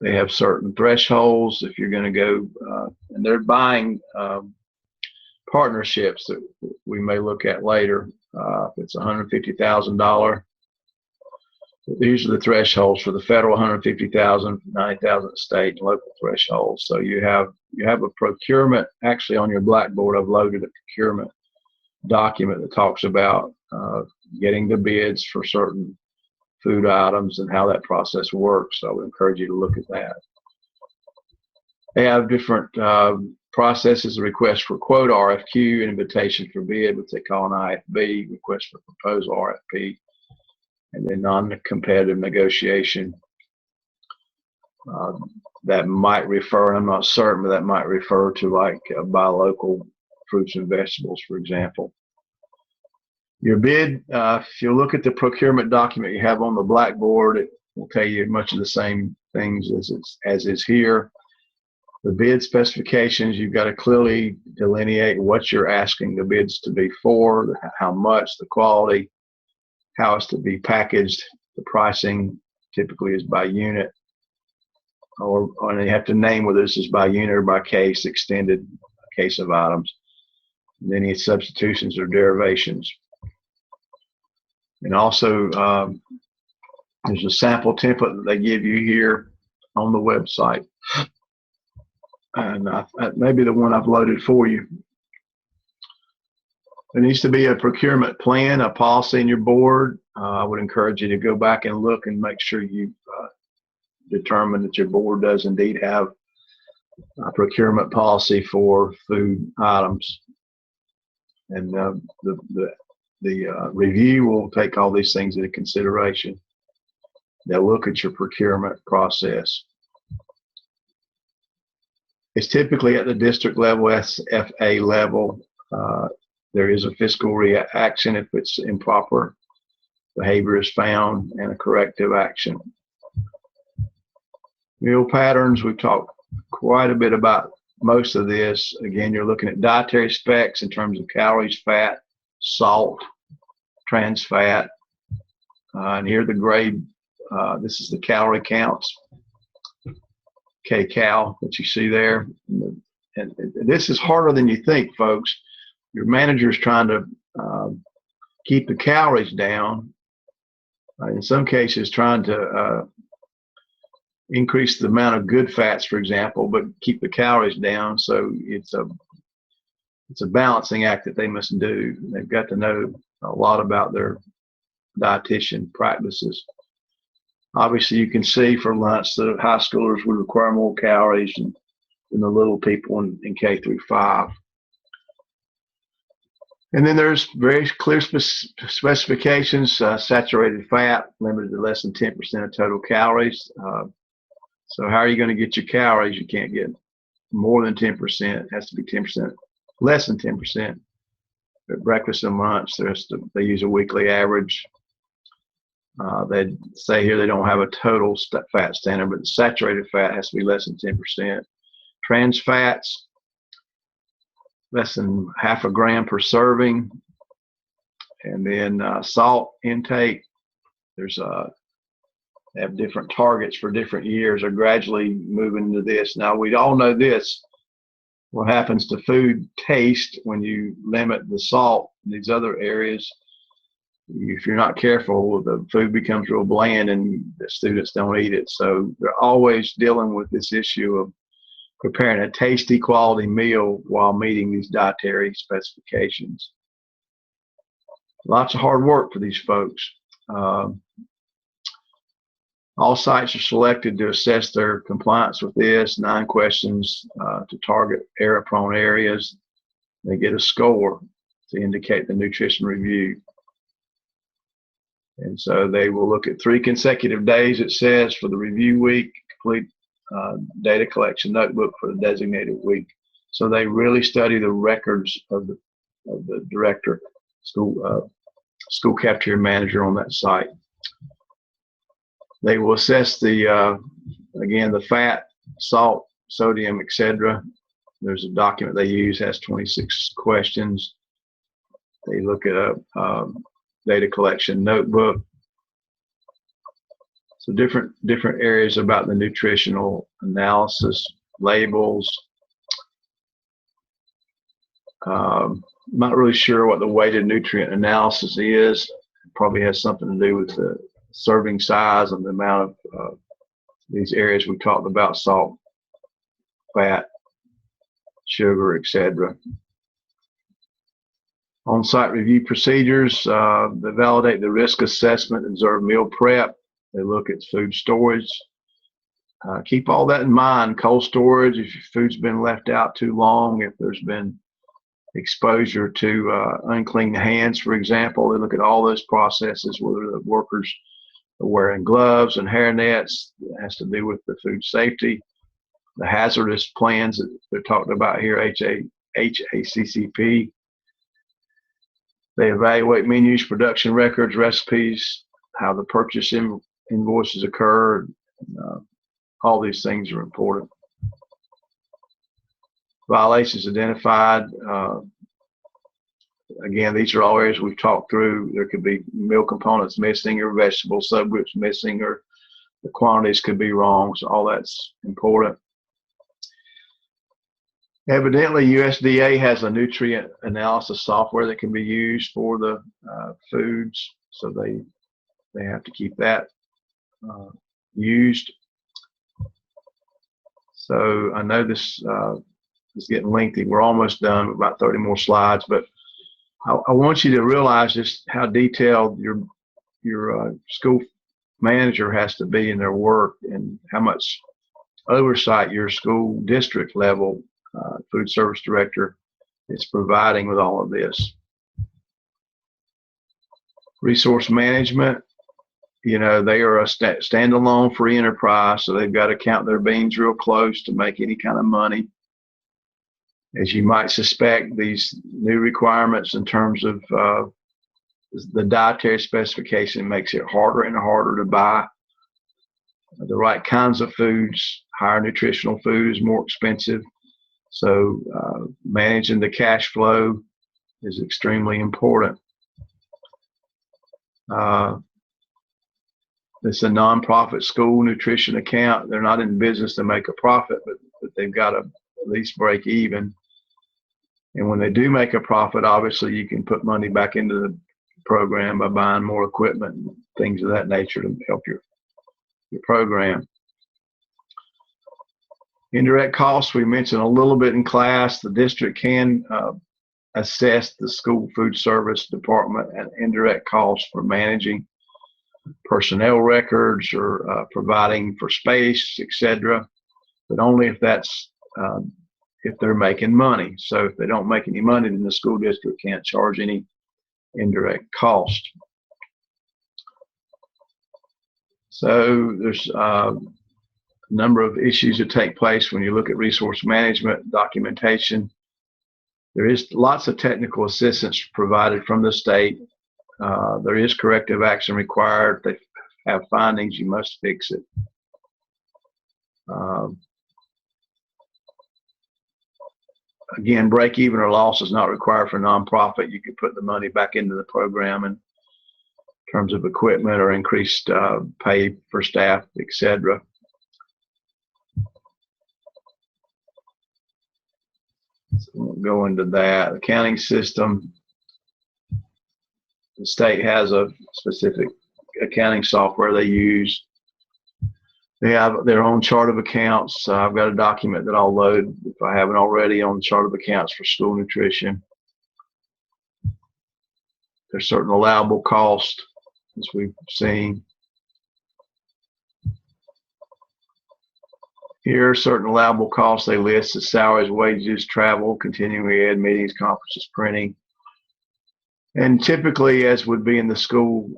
They have certain thresholds if you're going to go, and they're buying partnerships that we may look at later. If it's $150,000, these are the thresholds for the federal: 150,000, 90,000 state and local thresholds. So you have a procurement. Actually, on your blackboard, I've loaded a procurement document that talks about getting the bids for certain food items and how that process works. So I would encourage you to look at that. They have different processes: a request for quote, RFQ, an invitation for bid, which they call an IFB, request for proposal, RFP, and then non-competitive negotiation. That might refer, and I'm not certain, but that might refer to like buy local fruits and vegetables, for example. Your bid, if you look at the procurement document you have on the blackboard, it will tell you much of the same things as is here. The bid specifications, you've got to clearly delineate what you're asking the bids to be for, how much, the quality, how it's to be packaged. The pricing typically is by unit, or you have to name whether this is by unit or by case, extended case of items, and any substitutions or derivations. And also, there's a sample template that they give you here on the website. And maybe the one I've loaded for you. There needs to be a procurement plan, a policy in your board. I would encourage you to go back and look and make sure you determine that your board does indeed have a procurement policy for food items. And the review will take all these things into consideration. They'll look at your procurement process. It's typically at the district level, SFA level. There is a fiscal reaction if it's improper behavior is found, and a corrective action. Meal patterns, we've talked quite a bit about most of this. Again, you're looking at dietary specs in terms of calories, fat, salt, trans fat, and here the grade. This is the calorie counts. Kcal that you see there, and this is harder than you think, folks. Your manager is trying to keep the calories down. In some cases, trying to increase the amount of good fats, for example, but keep the calories down. So it's a balancing act that they must do. They've got to know a lot about their dietitian practices. Obviously, you can see for lunch that high schoolers would require more calories than the little people in K through 5. And then there's very clear specifications. Saturated fat limited to less than 10% of total calories. So how are you going to get your calories? You can't get more than 10%. It has to be 10%, less than 10%. At breakfast and lunch, they use a weekly average. They say here they don't have a total fat standard, but the saturated fat has to be less than 10%. Trans fats, less than half a gram per serving. And then salt intake, they have different targets for different years. Are gradually moving to this. Now, we all know this. What happens to food taste when you limit the salt in these other areas? If you're not careful, the food becomes real bland and the students don't eat it. So they're always dealing with this issue of preparing a tasty, quality meal while meeting these dietary specifications. Lots of hard work for these folks. All sites are selected to assess their compliance with this. 9 questions to target error-prone areas. They get a score to indicate the nutrition review. And so they will look at 3 consecutive days, it says, for the review week, complete data collection notebook for the designated week. So they really study the records of the director, school cafeteria manager on that site. They will assess the, again, the fat, salt, sodium, etc. There's a document they use, has 26 questions. They look at a data collection notebook. So different areas about the nutritional analysis, labels. Not really sure what the weighted nutrient analysis is. It probably has something to do with the serving size and the amount of these areas we talked about: salt, fat, sugar, etc. On-site review procedures, they validate the risk assessment, observe meal prep. They look at food storage. Keep all that in mind. Cold storage, if your food's been left out too long, if there's been exposure to unclean hands, for example. They look at all those processes, whether the workers are wearing gloves and hairnets. It has to do with the food safety. The hazardous plans that they're talking about here, HACCP. They evaluate menus, production records, recipes, how the purchase invoices occur. All these things are important. Violations identified. Again, these are all areas we've talked through. There could be meal components missing, or vegetable subgroups missing, or the quantities could be wrong. So all that's important. Evidently, USDA has a nutrient analysis software that can be used for the foods, so they have to keep that used. So I know this is getting lengthy. We're almost done, about 30 more slides, but I want you to realize just how detailed your school manager has to be in their work, and how much oversight your school district level food service director is providing with all of this. Resource management, you know, they are a standalone free enterprise, so they've got to count their beans real close to make any kind of money. As you might suspect, these new requirements in terms of the dietary specification makes it harder and harder to buy the right kinds of foods. Higher nutritional food is more expensive. So managing the cash flow is extremely important. It's a nonprofit school nutrition account. They're not in business to make a profit, but they've got to at least break even. And when they do make a profit, obviously you can put money back into the program by buying more equipment and things of that nature to help your program. Indirect costs, we mentioned a little bit in class. The district can assess the school food service department and indirect costs for managing personnel records or providing for space, etc., but only if that's if they're making money. So if they don't make any money, then the school district can't charge any indirect cost. So there's a number of issues that take place when you look at resource management documentation. There is lots of technical assistance provided from the state. There is corrective action required. If they have findings, you must fix it. Again, break even or loss is not required for nonprofit. You can put the money back into the program in terms of equipment or increased pay for staff, etc. So we'll go into that. Accounting system. The state has a specific accounting software they use. They have their own chart of accounts. I've got a document that I'll load if I haven't already on chart of accounts for school nutrition. There's certain allowable costs, as we've seen. Here are certain allowable costs they list: the salaries, wages, travel, continuing ed, meetings, conferences, printing. And typically, as would be in the school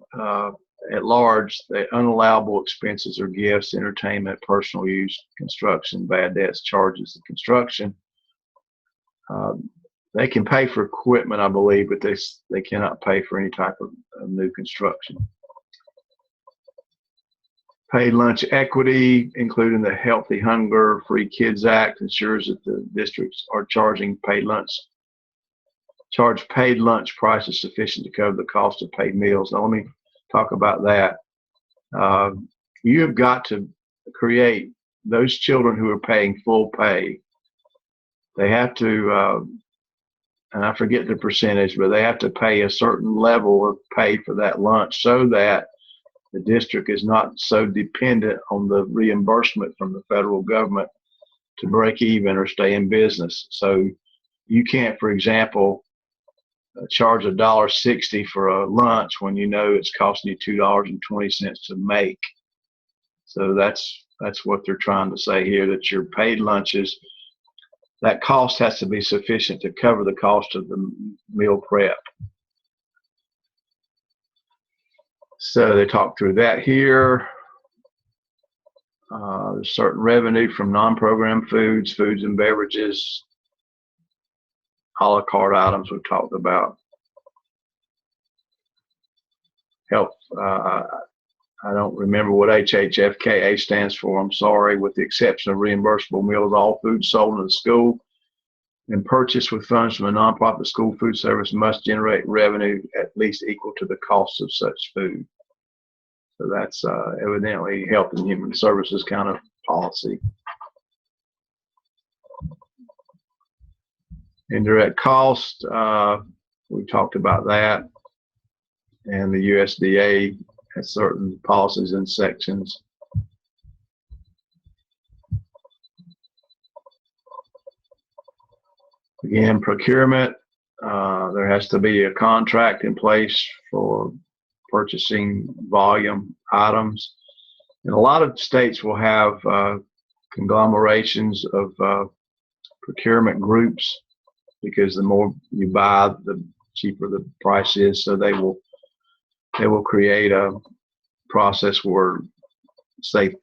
at large, the unallowable expenses are gifts, entertainment, personal use, construction, bad debts, charges of construction. They can pay for equipment, I believe, but they cannot pay for any type of new construction. Paid lunch equity, including the Healthy Hunger Free Kids Act, ensures that the districts are charging paid lunch prices sufficient to cover the cost of paid meals. Now, let me talk about that. You have got to create those children who are paying full pay. They have to, and I forget the percentage, but they have to pay a certain level of pay for that lunch so that the district is not so dependent on the reimbursement from the federal government to break even or stay in business. So you can't, for example, charge $1.60 for a lunch when you know it's costing you $2.20 to make. So that's what they're trying to say here, that your paid lunches, that cost has to be sufficient to cover the cost of the meal prep. So they talk through that here. There's certain revenue from non-program foods and beverages, a la carte items we've talked about. Health, I don't remember what HHFKA stands for, I'm sorry. With the exception of reimbursable meals, all food sold in the school and purchased with funds from a nonprofit school food service must generate revenue at least equal to the cost of such food. So that's evidently Health and Human Services kind of policy. Indirect cost, we talked about that. And the USDA has certain policies and sections. Again, procurement, there has to be a contract in place for purchasing volume items. And a lot of states will have conglomerations of procurement groups, because the more you buy, the cheaper the price is. So they will create a process where, say,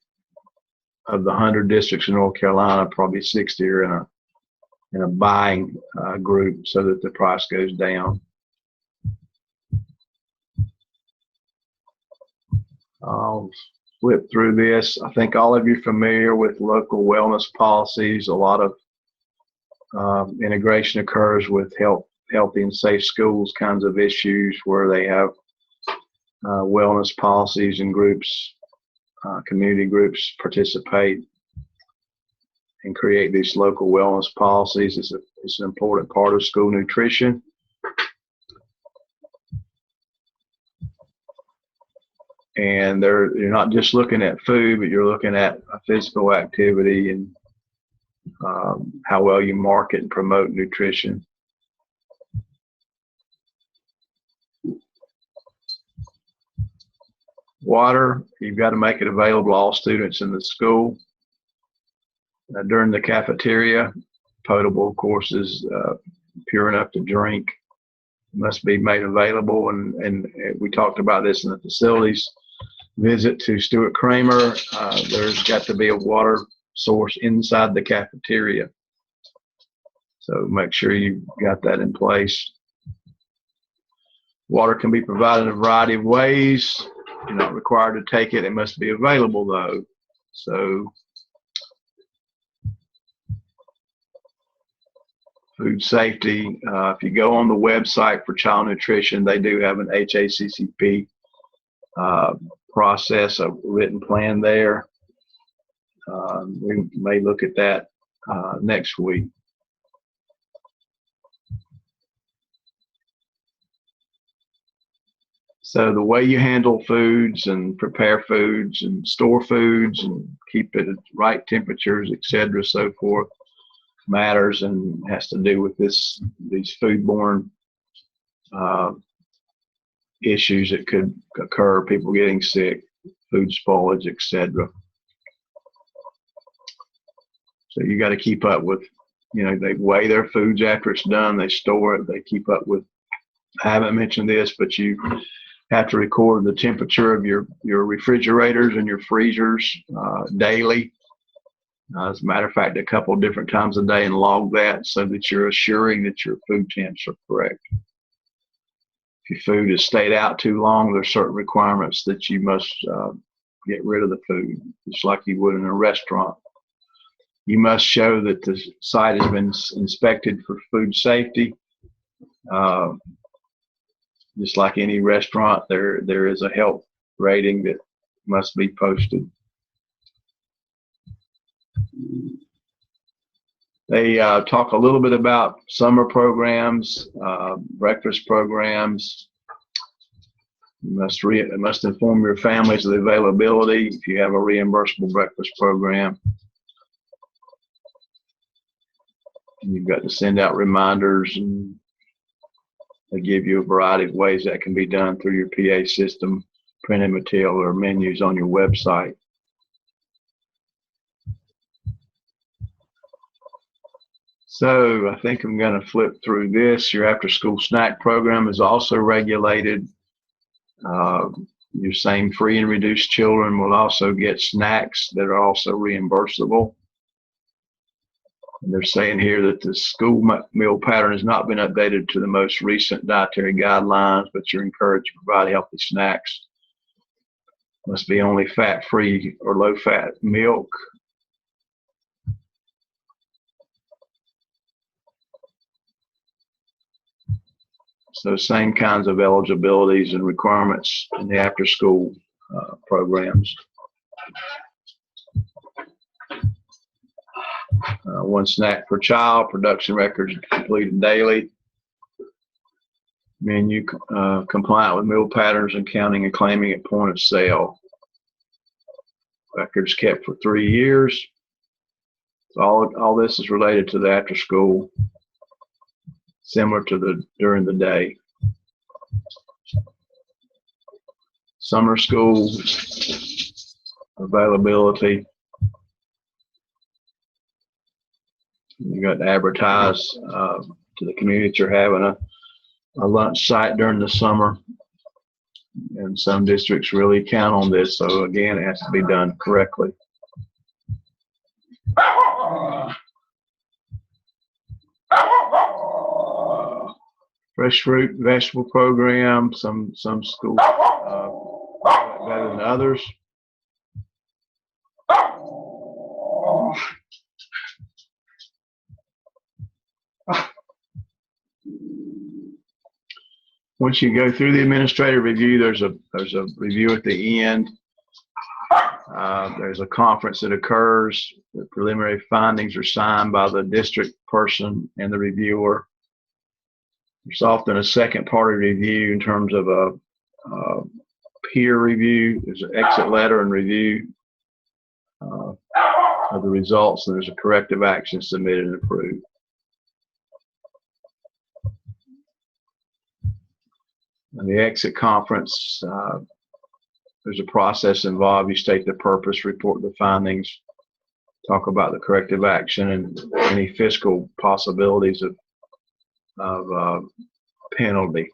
of the 100 districts in North Carolina, probably 60 are in a buying group, so that the price goes down. I'll flip through this. I think all of you are familiar with local wellness policies. A lot of integration occurs with healthy and safe schools kinds of issues, where they have wellness policies and groups, community groups participate and create these local wellness policies. It's an important part of school nutrition. And you're not just looking at food, but you're looking at physical activity and how well you market and promote nutrition. Water, you've got to make it available to all students in the school. During the cafeteria, potable, of course, is pure enough to drink. It must be made available, and we talked about this in the facilities visit to Stuart Kramer. There's got to be a water source inside the cafeteria. So make sure you've got that in place. Water can be provided in a variety of ways. You're not required to take it. It must be available, though. So food safety, if you go on the website for child nutrition, they do have an HACCP process, a written plan there. We may look at that next week. So the way you handle foods and prepare foods and store foods and keep it at right temperatures, etc., so forth, matters, and has to do with these foodborne issues that could occur, people getting sick, food spoilage, etc. So you got to keep up with, they weigh their foods after it's done. They store it. They keep up with, I haven't mentioned this, but you have to record the temperature of your refrigerators and your freezers daily. As a matter of fact, a couple of different times a day, and log that so that you're assuring that your food temps are correct. If your food has stayed out too long, there's certain requirements that you must get rid of the food, just like you would in a restaurant. You must show that the site has been inspected for food safety. Just like any restaurant, there is a health rating that must be posted. They talk a little bit about summer programs, breakfast programs. You must inform your families of the availability if you have a reimbursable breakfast program. And you've got to send out reminders, and they give you a variety of ways that can be done through your PA system, printed material, or menus on your website. So I think I'm going to flip through this. Your after-school snack program is also regulated. Your same free and reduced children will also get snacks that are also reimbursable. And they're saying here that the school meal pattern has not been updated to the most recent dietary guidelines, but you're encouraged to provide healthy snacks. Must be only fat-free or low-fat milk. So same kinds of eligibilities and requirements in the after-school programs. One snack per child, production records completed daily. Menu compliant with meal patterns and counting and claiming at point of sale. Records kept for 3 years. So all this is related to the after school, similar to the during the day. Summer school availability. You got to advertise to the community that you're having a lunch site during the summer, and some districts really count on this. So again, it has to be done correctly. Fresh fruit and vegetable program. Some schools better than others. Once you go through the administrative review, there's a review at the end. There's a conference that occurs. The preliminary findings are signed by the district person and the reviewer. There's often a second party review in terms of a peer review. There's an exit letter and review of the results, and there's a corrective action submitted and approved. And the exit conference, there's a process involved. You state the purpose, report the findings, talk about the corrective action and any fiscal possibilities of penalty.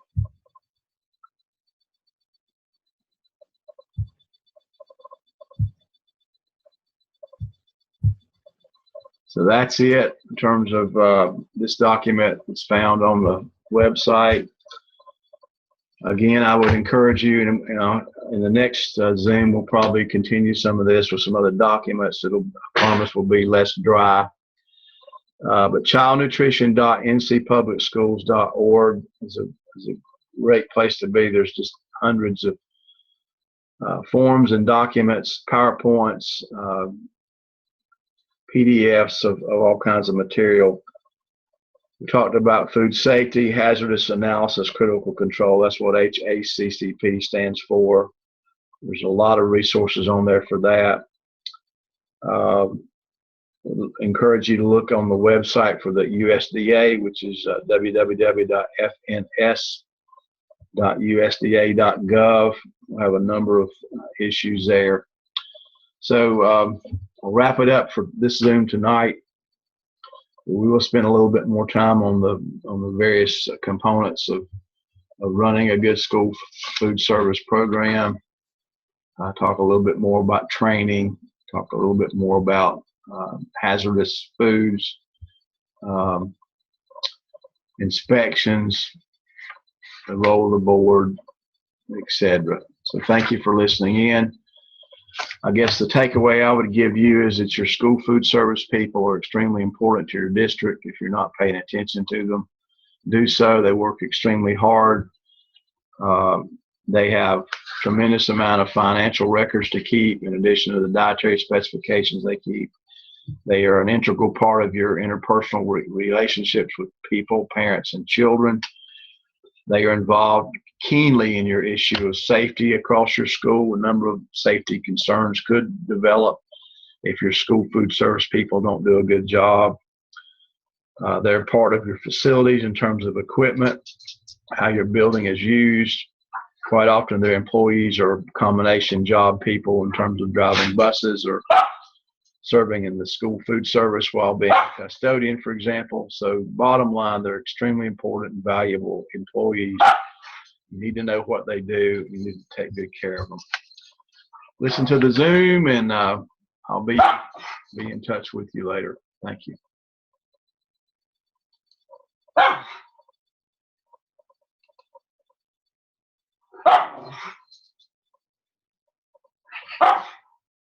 So that's it in terms of this document that's found on the website. Again, I would encourage you, in the next Zoom, we'll probably continue some of this with some other documents. I promise will be less dry. But childnutrition.ncpublicschools.org is a great place to be. There's just hundreds of forms and documents, PowerPoints, PDFs of all kinds of material. We talked about food safety, hazardous analysis, critical control. That's what HACCP stands for. There's a lot of resources on there for that. Encourage you to look on the website for the USDA, which is www.fns.usda.gov. We'll have a number of issues there. So I'll wrap it up for this Zoom tonight. We will spend a little bit more time on the various components of running a good school food service program. Talk a little bit more about training. Talk a little bit more about hazardous foods, inspections, the role of the board, etc. So thank you for listening in. I guess the takeaway I would give you is that your school food service people are extremely important to your district. If you're not paying attention to them, do so. They work extremely hard. They have tremendous amount of financial records to keep in addition to the dietary specifications they keep. They are an integral part of your interpersonal relationships with people, parents, and children. They are involved keenly in your issue of safety across your school. A number of safety concerns could develop if your school food service people don't do a good job. They're part of your facilities in terms of equipment, how your building is used. Quite often their employees are combination job people in terms of driving buses or serving in the school food service while being a custodian, for example. So bottom line, they're extremely important and valuable employees. You need to know what they do. You need to take good care of them. Listen to the Zoom, and I'll be in touch with you later. Thank you.